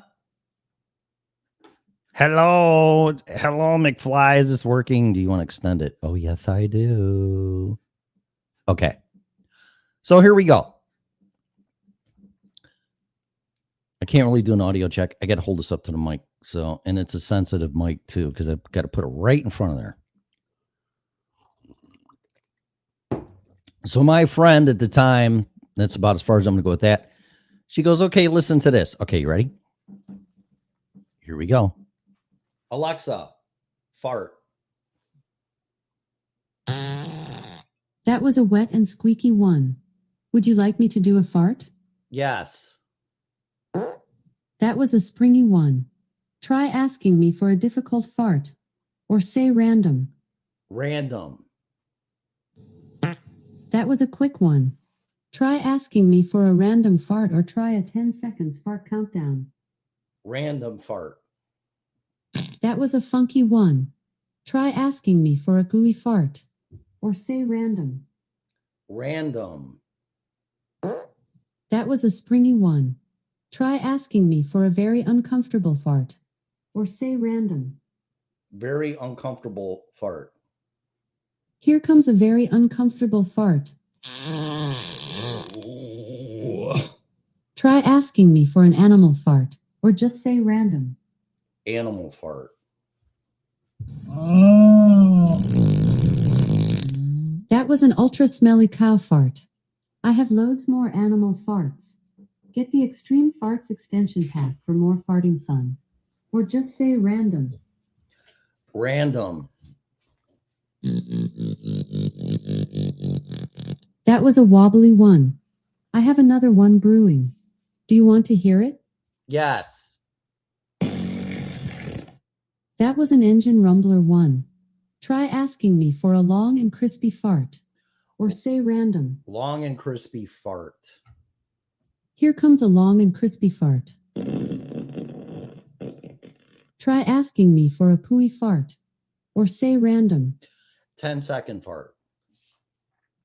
Hello, McFly. Is this working? Do you want to extend it? Oh, yes, I do. Okay. So here we go. I can't really do an audio check. I got to hold this up to the mic. So, and it's a sensitive mic too, because I've got to put it right in front of there. So my friend at the time, that's about as far as I'm going to go with that. She goes, okay, listen to this. Okay, you ready? Here we go. Alexa, fart. That was a wet and squeaky one. Would you like me to do a fart? Yes. That was a springy one. Try asking me for a difficult fart. Or say random. Random. That was a quick one. Try asking me for a random fart or try a 10 seconds fart countdown. Random fart. That was a funky one. Try asking me for a gooey fart. Or say random. Random. That was a springy one. Try asking me for a very uncomfortable fart. Or say random. Very uncomfortable fart. Here comes a very uncomfortable fart. Try asking me for an animal fart. Or just say random. Animal fart. That was an ultra smelly cow fart. I have loads more animal farts. Get the Extreme Farts extension pack for more farting fun. Or just say random. Random. That was a wobbly one. I have another one brewing. Do you want to hear it? Yes. That was an engine rumbler one. Try asking me for a long and crispy fart. Or say random. Long and crispy fart. Here comes a long and crispy fart. Try asking me for a pooey fart. Or say random. 10-second fart.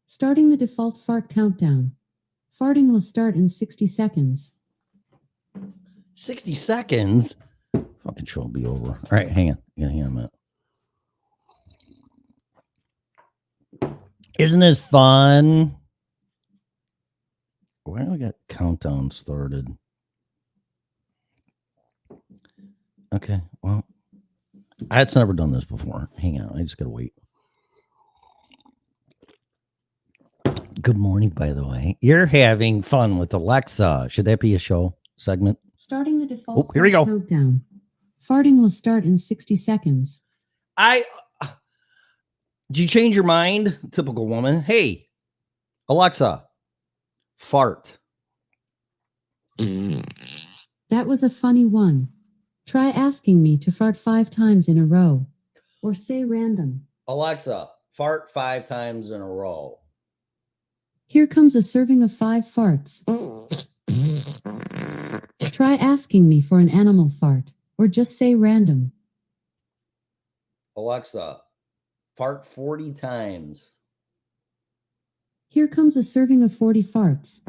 Starting the default fart countdown. Farting will start in 60 seconds. 60 seconds? Fucking show will be over. All right, hang on. Hang on a minute. Isn't this fun? Why do we got countdown started? Okay, well, I've never done this before. Hang on, I just gotta wait. Good morning, by the way. You're having fun with Alexa. Should that be a show segment? Starting the default Oh, here we go. countdown. Farting will start in 60 seconds. Did you change your mind? Typical woman. Hey, Alexa, fart. That was a funny one. Try asking me to fart 5 times in a row. Or say random. Alexa, fart 5 times in a row. Here comes a serving of 5 farts. Try asking me for an animal fart. Or just say random. Alexa, fart 40 times. Here comes a serving of 40 farts.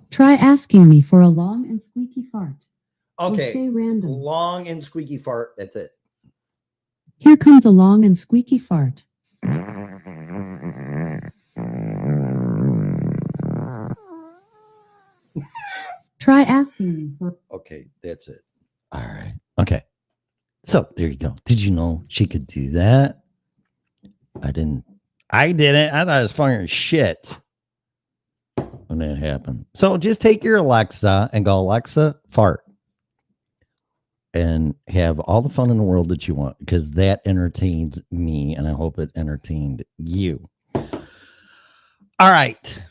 Try asking me for a long and squeaky fart. Okay. Or say random. Long and squeaky fart. That's it. Here comes a long and squeaky fart. Try asking me for. Okay, that's it. All right. Okay. So there you go. Did you know she could do that? I didn't. I didn't. I thought it was funny as shit when that happened. So just take your Alexa and go, Alexa, fart. And have all the fun in the world that you want, because that entertains me, and I hope it entertained you. All right.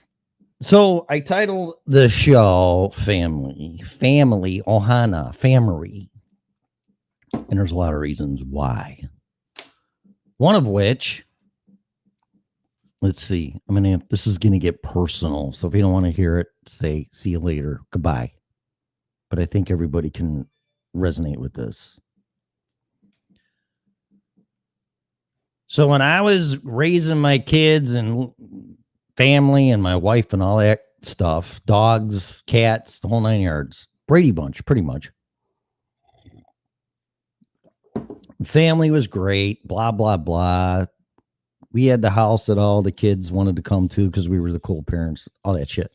So I titled the show Family, Ohana, Family. And there's a lot of reasons why. One of which, let's see, this is going to get personal. So if you don't want to hear it, say, see you later, goodbye. But I think everybody can resonate with this. So when I was raising my kids and family and my wife and all that stuff, dogs, cats, the whole 9 yards, Brady Bunch, pretty much. Family was great, blah, blah, blah. We had the house that all the kids wanted to come to because we were the cool parents, all that shit.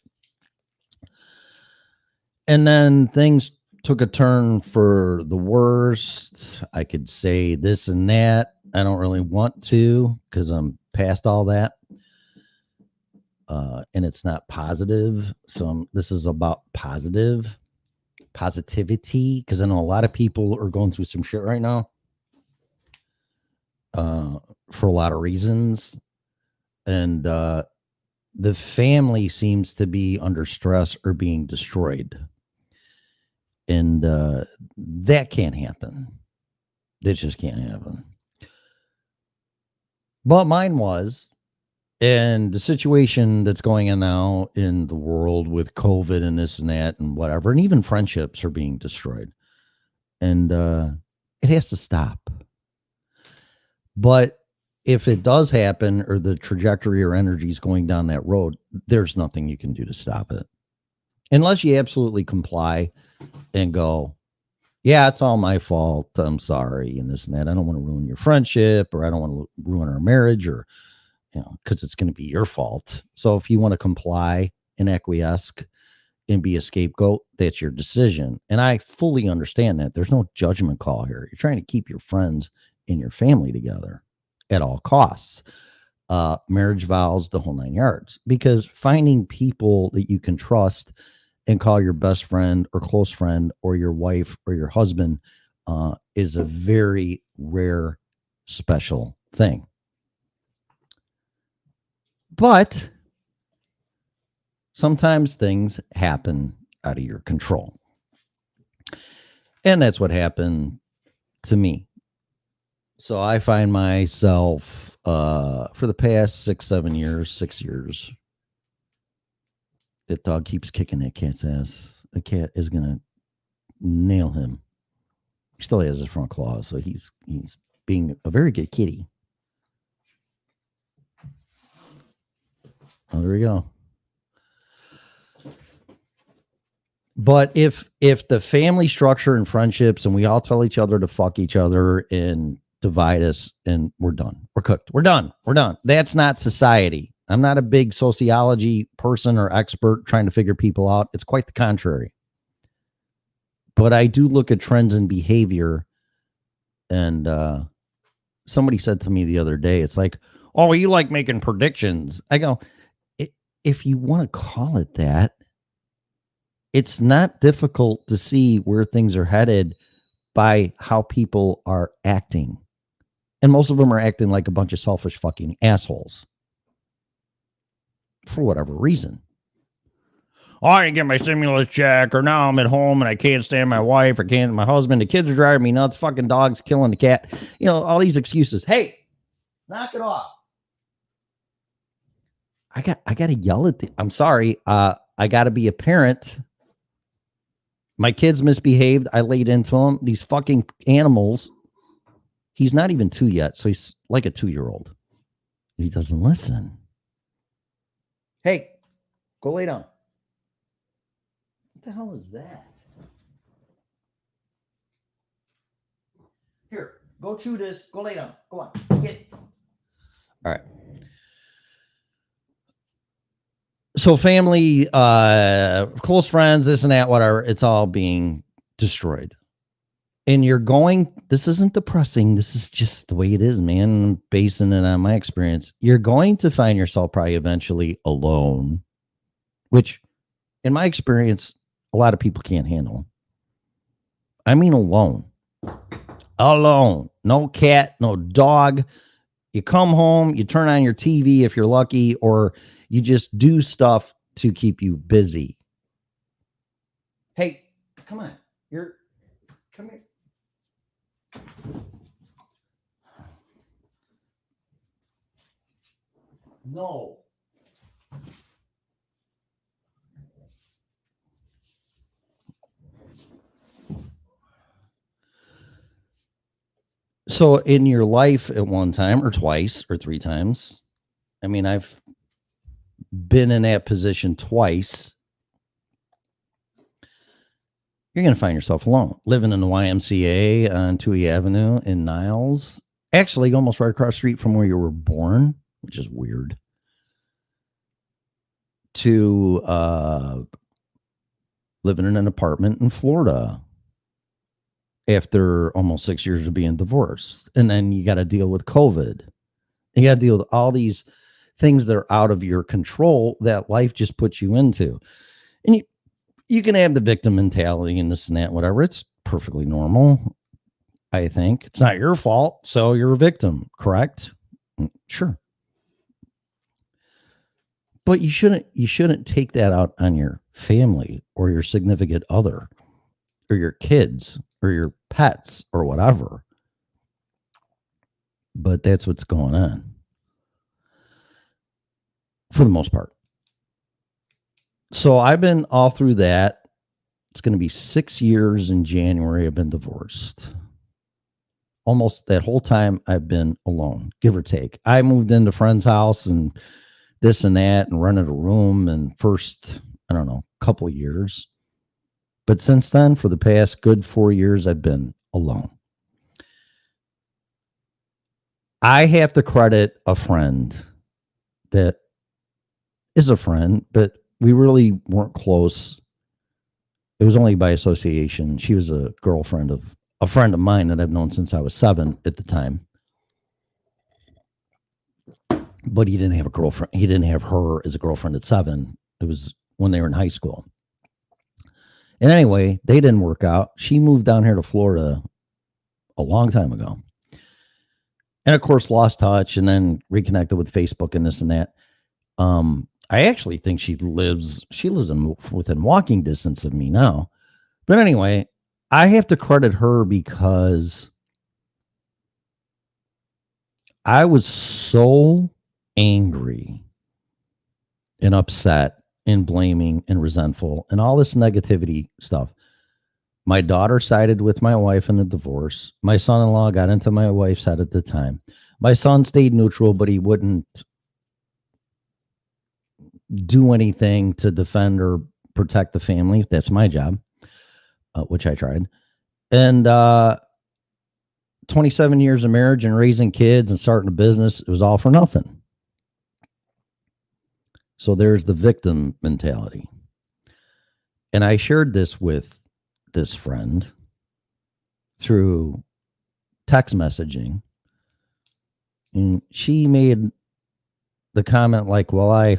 And then things took a turn for the worst. I could say this and that. I don't really want to because I'm past all that. And it's not positive. So this is about positivity, because I know a lot of people are going through some shit right now for a lot of reasons. And the family seems to be under stress or being destroyed. And that can't happen. That just can't happen. But mine was. And the situation that's going on now in the world with COVID and this and that and whatever, and even friendships are being destroyed. And it has to stop. But if it does happen, or the trajectory or energy is going down that road, there's nothing you can do to stop it. Unless you absolutely comply and go, yeah, it's all my fault. I'm sorry. And this and that. I don't want to ruin your friendship, or I don't want to ruin our marriage, or, because it's going to be your fault. So if you want to comply and acquiesce and be a scapegoat, that's your decision. And I fully understand that. There's no judgment call here. You're trying to keep your friends and your family together at all costs. Marriage vows, the whole 9 yards. Because finding people that you can trust and call your best friend or close friend or your wife or your husband is a very rare, special thing. But sometimes things happen out of your control. And that's what happened to me. So I find myself for the past 6 years, that dog keeps kicking that cat's ass. The cat is gonna nail him. He still has his front claws, so he's being a very good kitty. Oh, there we go. But if the family structure and friendships and we all tell each other to fuck each other and divide us and we're done. We're cooked. We're done. We're done. That's not society. I'm not a big sociology person or expert trying to figure people out. It's quite the contrary. But I do look at trends in behavior. And somebody said to me the other day, it's like, oh, you like making predictions. I go, if you want to call it that, it's not difficult to see where things are headed by how people are acting. And most of them are acting like a bunch of selfish fucking assholes. For whatever reason. Oh, I didn't get my stimulus check, or now I'm at home and I can't stand my wife, or can't my husband, the kids are driving me nuts, fucking dogs killing the cat. You know, all these excuses. Hey, knock it off. I gotta yell at I'm sorry. I gotta be a parent. My kids misbehaved. I laid into them. These fucking animals. He's not even 2 yet, so he's like a 2-year-old. He doesn't listen. Hey, go lay down. What the hell is that? Here, go chew this. Go lay down. Go on. Get it. All right. So family, close friends, this and that, whatever, it's all being destroyed. And you're going, this isn't depressing. This is just the way it is, man. I'm basing it on my experience. You're going to find yourself probably eventually alone, which in my experience, a lot of people can't handle. I mean, alone. Alone. No cat, no dog. You come home, you turn on your TV if you're lucky, or you just do stuff to keep you busy. Hey, come on. Come here. No. So in your life at one time or twice or three times, I mean, I've been in that position twice. You're going to find yourself alone, living in the YMCA on Toohey Avenue in Niles, actually almost right across the street from where you were born, which is weird, to living in an apartment in Florida after almost 6 years of being divorced. And then you got to deal with COVID. You got to deal with all these things that are out of your control that life just puts you into. And you can have the victim mentality and this and that, whatever. It's perfectly normal, I think. It's not your fault, so you're a victim, correct? Sure. But you shouldn't take that out on your family or your significant other or your kids or your pets or whatever. But that's what's going on for the most part. So I've been all through that. It's going to be 6 years in January. I've been divorced. Almost that whole time I've been alone, give or take. I moved into a friend's house and this and that and rented a room and first, I don't know, couple of years. But since then, for the past good 4 years, I've been alone. I have to credit a friend that is a friend, but we really weren't close. It was only by association. She was a girlfriend of a friend of mine that I've known since I was 7 at the time. But he didn't have a girlfriend. He didn't have her as a girlfriend at 7. It was when they were in high school. And anyway, they didn't work out. She moved down here to Florida a long time ago. And of course, lost touch and then reconnected with Facebook and this and that. I actually think she lives within walking distance of me now. But anyway, I have to credit her because I was so angry and upset and blaming and resentful and all this negativity stuff. My daughter sided with my wife in the divorce. My son-in-law got into my wife's head at the time. My son stayed neutral, but he wouldn't do anything to defend or protect the family. That's my job, which I tried. And 27 years of marriage and raising kids and starting a business, it was all for nothing. So there's the victim mentality. And I shared this with this friend through text messaging. And she made the comment like, well, I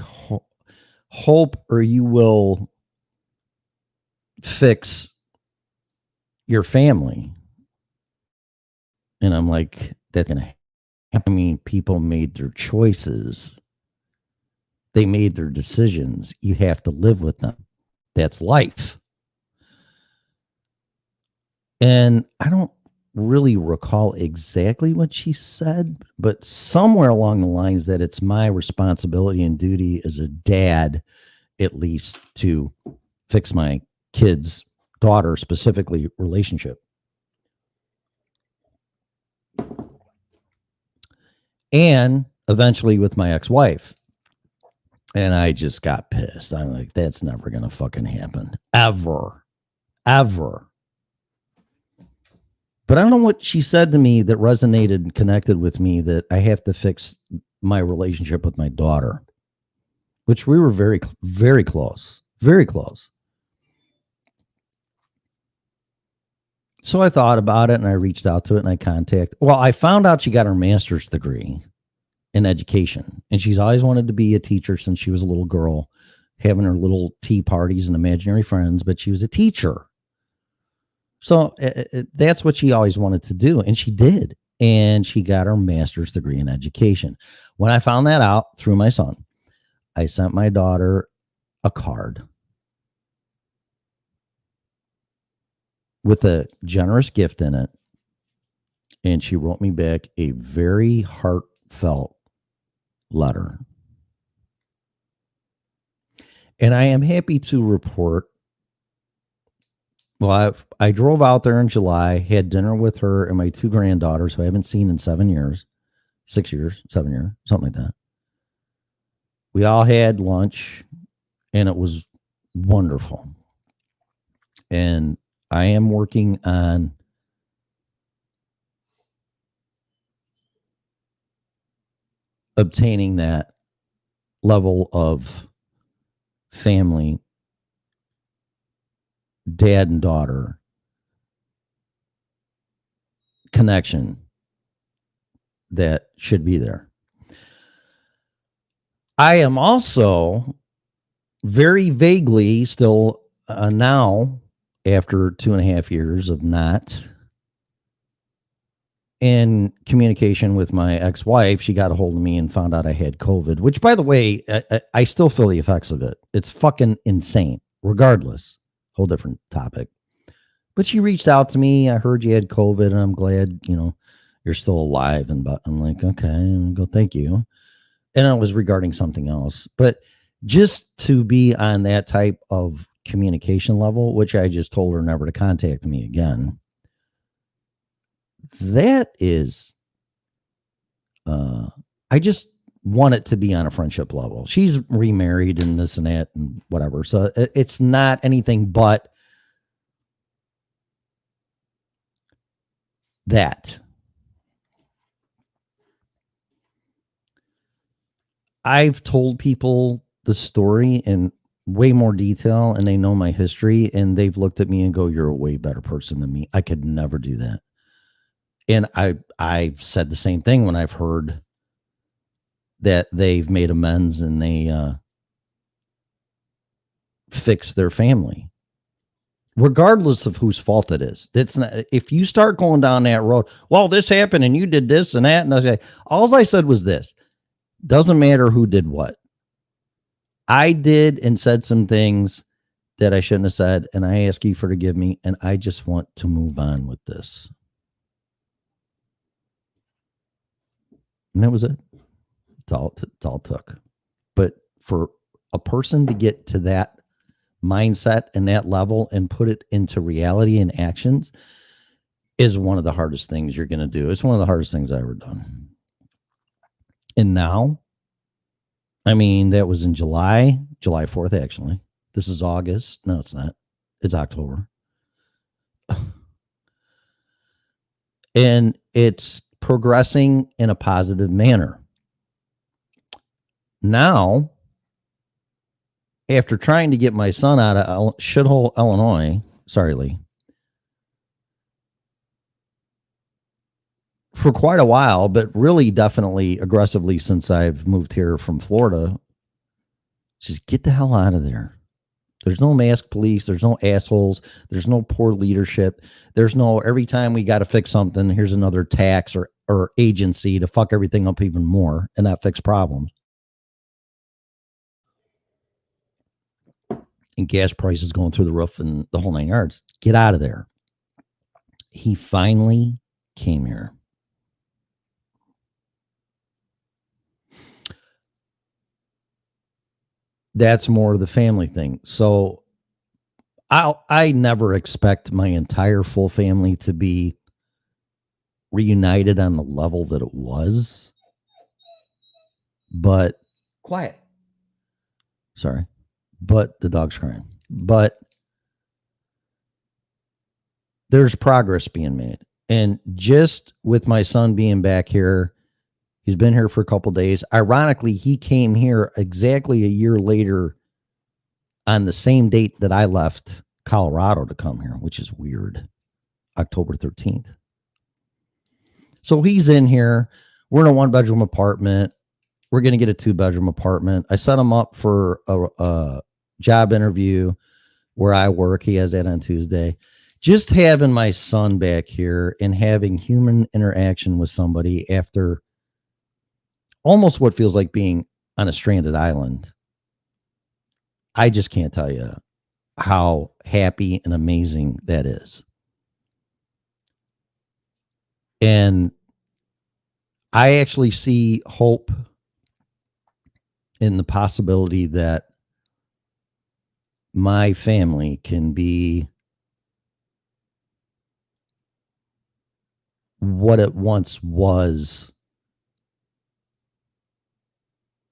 hope or you will fix your family. And I'm like, that's going to happen. I mean, people made their choices. They made their decisions. You have to live with them. That's life. And I don't really recall exactly what she said, but somewhere along the lines that it's my responsibility and duty as a dad, at least, to fix my kid's daughter, specifically, relationship. And eventually with my ex-wife. And I just got pissed. I'm like, that's never going to fucking happen. Ever. Ever. But I don't know what she said to me that resonated and connected with me that I have to fix my relationship with my daughter, which we were very, very close. Very close. So I thought about it and I reached out to it and I found out she got her master's degree in education. And she's always wanted to be a teacher since she was a little girl, having her little tea parties and imaginary friends, but she was a teacher. So that's what she always wanted to do. And she did. And she got her master's degree in education. When I found that out through my son, I sent my daughter a card with a generous gift in it. And she wrote me back a very heartfelt letter. And I am happy to report, well, I drove out there in July, had dinner with her and my two granddaughters who I haven't seen in 7 years, 6 years, 7 years, something like that. We all had lunch and it was wonderful. And I am working on obtaining that level of family, dad and daughter connection that should be there. I am also very vaguely still now, after 2.5 years of not in communication with my ex-wife. She got a hold of me and found out I had COVID, which, by the way, I still feel the effects of it. It's fucking insane. Regardless, whole different topic. But she reached out to me. I heard you had COVID, and I'm glad, you're still alive. And I'm like, okay, and I go, thank you. And it was regarding something else. But just to be on that type of communication level, which I just told her never to contact me again. That is, I just want it to be on a friendship level. She's remarried and this and that and whatever. So it's not anything but that. I've told people the in way more detail and they know my history and they've looked at me and go, you're a way better person than me. I could never do that. And I've said the same thing when I've heard that they've made amends and they fixed their family, regardless of whose fault it is. It's not, if you start going down that road, well, this happened and you did this and that. And I say, all I said was this: doesn't matter who did what. I did and said some things that I shouldn't have said, and I ask you for forgive me, and I just want to move on with this. And that was it. It's all it took. But for a person to get to that mindset and that level and put it into reality and actions is one of the hardest things you're going to do. It's one of the hardest things I've ever done. And now, I mean, that was in July 4th, actually. This is August. No, it's not. It's October. And it's progressing in a positive manner. Now, after trying to get my son out of shithole Illinois, sorry, Lee, for quite a while, but really definitely aggressively since I've moved here from Florida, just get the hell out of there. There's no mask police. There's no assholes. There's no poor leadership. There's no every time we got to fix something, here's another tax or agency to fuck everything up even more and not fix problems. And gas prices going through the roof and the whole 9 yards. Get out of there. He finally came here. That's more of the family thing. So I never expect my entire full family to be reunited on the level that it was. But quiet. Sorry. But the dog's crying. But there's progress being made. And just with my son being back here, he's been here for a couple days. Ironically, he came here exactly a year later on the same date that I left Colorado to come here, which is weird. October 13th. So he's in here. We're in a 1-bedroom apartment. We're going to get a 2-bedroom apartment. I set him up for a job interview where I work. He has that on Tuesday. Just having my son back here and having human interaction with somebody after almost what feels like being on a stranded island. I just can't tell you how happy and amazing that is. And I actually see hope in the possibility that my family can be what it once was,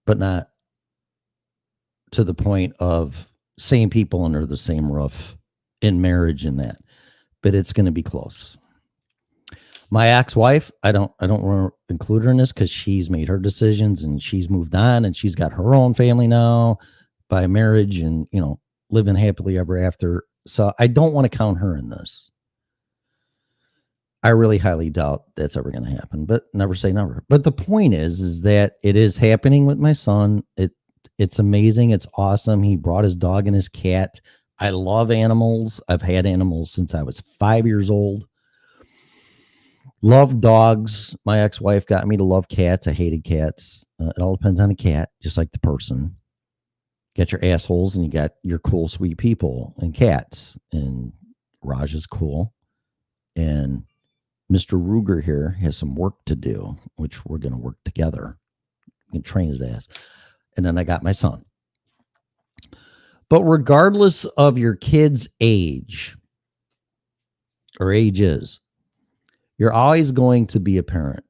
but not to the point of same people under the same roof in marriage and that, but it's going to be close. My ex-wife, I don't want to include her in this because she's made her decisions and she's moved on and she's got her own family now by marriage and, you know, living happily ever after. So I don't want to count her in this. I really highly doubt that's ever going to happen, but never say never. But the point is that it is happening with my son. It's amazing. It's awesome. He brought his dog and his cat. I love animals. I've had animals since I was 5 years old. Love dogs. My ex-wife got me to love cats. I hated cats. It all depends on the cat, just like the person. Got your assholes and you got your cool, sweet people and cats. And Raj is cool. And Mr. Ruger here has some work to do, which we're going to work together and train his ass. And then I got my son. But regardless of your kid's age or ages, you're always going to be a parent.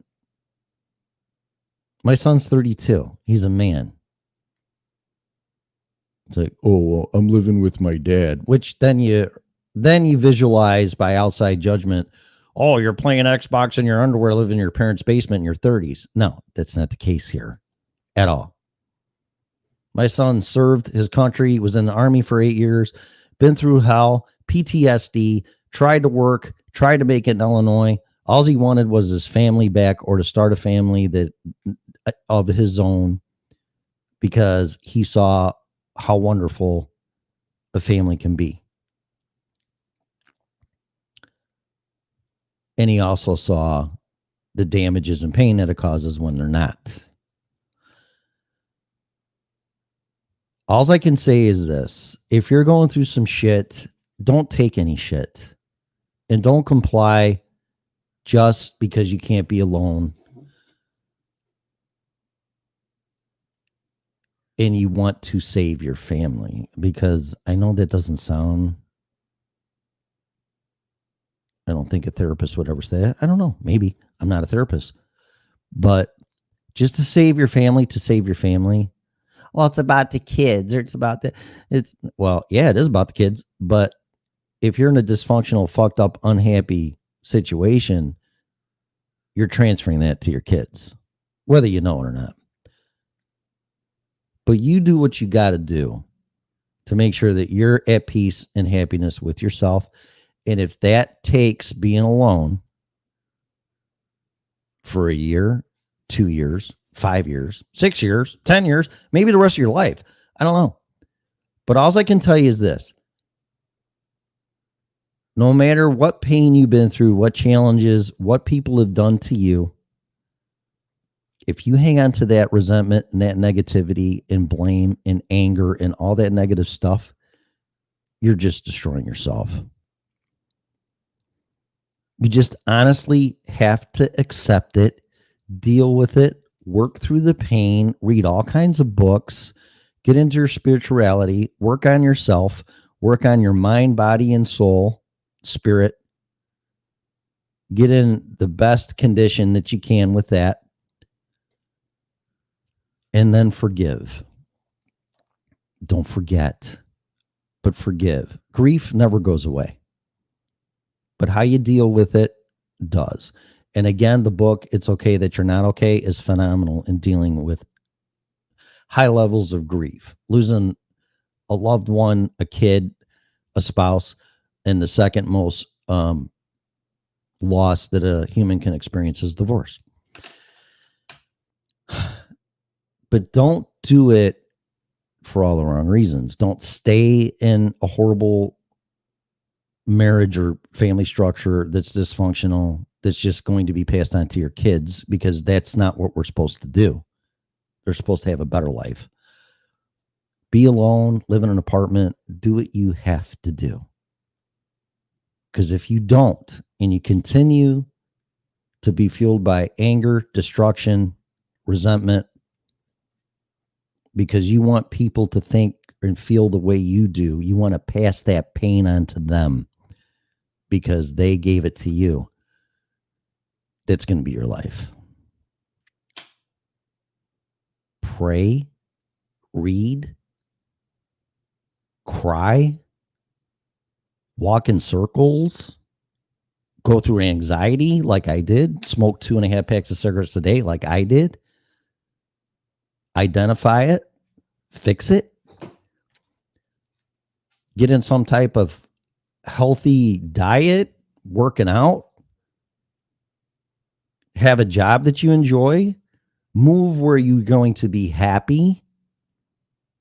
My son's 32. He's a man. It's like, oh, well, I'm living with my dad, which then you visualize by outside judgment. Oh, you're playing Xbox in your underwear, living in your parents' basement in your 30s. No, that's not the case here at all. My son served his country, was in the Army for 8 years, been through hell, PTSD, tried to work, tried to make it in Illinois. All he wanted was his family back or to start a family that of his own because he saw how wonderful a family can be. And he also saw the damages and pain that it causes when they're not. All I can say is this. If you're going through some shit, don't take any shit. And don't comply just because you can't be alone. and you want to save your family, because I know that doesn't sound, I don't think a therapist would ever say that. I don't know. Maybe. I'm not a therapist. But just to save your family, well, it's about the kids, or well, yeah, it is about the kids. But if you're in a dysfunctional, fucked up, unhappy situation, you're transferring that to your kids, whether you know it or not. But you do what you got to do to make sure that you're at peace and happiness with yourself. And if that takes being alone for a year, 2 years, 5 years, 6 years, 10 years, maybe the rest of your life, I don't know. But all I can tell you is this. No matter what pain you've been through, what challenges, what people have done to you, if you hang on to that resentment and that negativity and blame and anger and all that negative stuff, you're just destroying yourself. You just honestly have to accept it, deal with it, work through the pain, read all kinds of books, get into your spirituality, work on yourself, work on your mind, body, and soul, spirit. Get in the best condition that you can with that. And then forgive. Don't forget, but forgive. Grief never goes away. But how you deal with it does. And again, the book, It's Okay That You're Not Okay, is phenomenal in dealing with high levels of grief. Losing a loved one, a kid, a spouse, and the second most loss that a human can experience is divorce. But don't do it for all the wrong reasons. Don't stay in a horrible marriage or family structure that's dysfunctional, that's just going to be passed on to your kids, because that's not what we're supposed to do. They're supposed to have a better life. Be alone, live in an apartment, do what you have to do. Because if you don't, and you continue to be fueled by anger, destruction, resentment, because you want people to think and feel the way you do, you want to pass that pain on to them because they gave it to you, that's going to be your life. Pray, read, cry, walk in circles, go through anxiety like I did, smoke 2.5 packs of cigarettes a day like I did, identify it, fix it, get in some type of healthy diet, working out, have a job that you enjoy, move where you're going to be happy.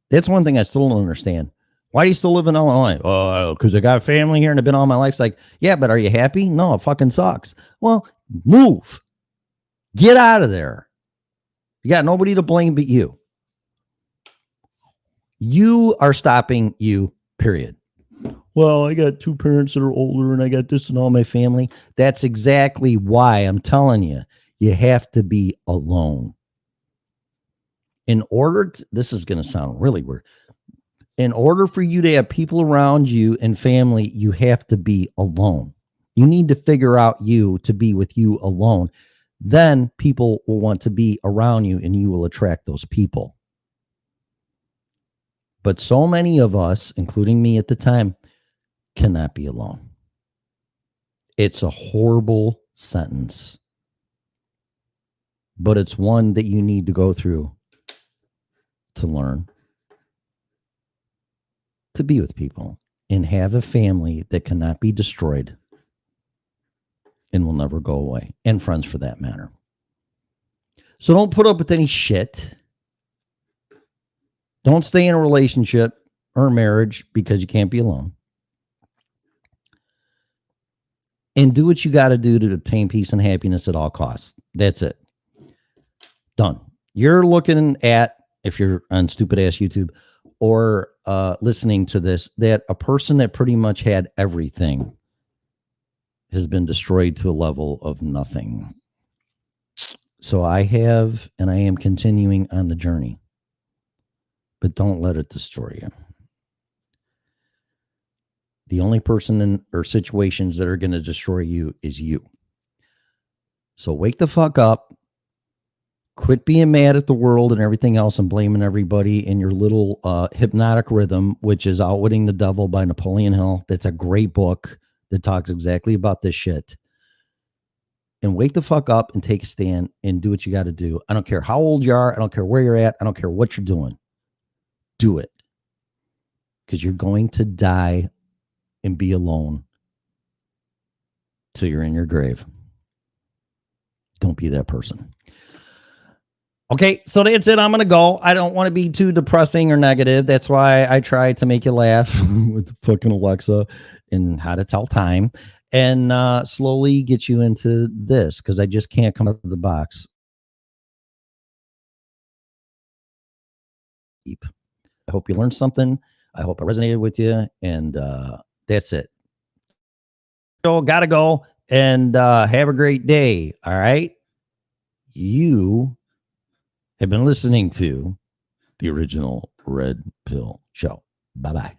That's one thing I still don't understand. Why do you still live in Illinois? Oh, because I got a family here and I've been all my life. It's like, yeah, but are you happy? No, it fucking sucks. Well, move. Get out of there. You got nobody to blame but you. You are stopping you, period. Well, I got 2 parents that are older and I got this and all my family. That's exactly why I'm telling you, you have to be alone. In order to, this is going to sound really weird. In order for you to have people around you and family, you have to be alone. You need to figure out you to be with you alone. Then people will want to be around you and you will attract those people. But so many of us, including me at the time, cannot be alone. It's a horrible sentence, but it's one that you need to go through to learn to be with people and have a family that cannot be destroyed and will never go away, and friends for that matter. So don't put up with any shit. Don't stay in a relationship or a marriage because you can't be alone. And do what you got to do to obtain peace and happiness at all costs. That's it. Done. You're looking at, if you're on stupid ass YouTube or listening to this, that a person that pretty much had everything has been destroyed to a level of nothing. So I have, and I am continuing on the journey. but don't let it destroy you. The only person or situations that are going to destroy you is you. So wake the fuck up. Quit being mad at the world and everything else and blaming everybody in your little hypnotic rhythm, which is Outwitting the Devil by Napoleon Hill. That's a great book that talks exactly about this shit. And wake the fuck up and take a stand and do what you got to do. I don't care how old you are. I don't care where you're at. I don't care what you're doing. Do it. Because you're going to die and be alone till you're in your grave. Don't be that person. Okay, so that's it. I'm going to go. I don't want to be too depressing or negative. That's why I try to make you laugh with fucking Alexa and How to Tell Time and slowly get you into this because I just can't come out of the box. I hope you learned something. I hope it resonated with you. And that's it. So gotta go and have a great day. All right. You have been listening to the original Red Pill Show. Bye-bye.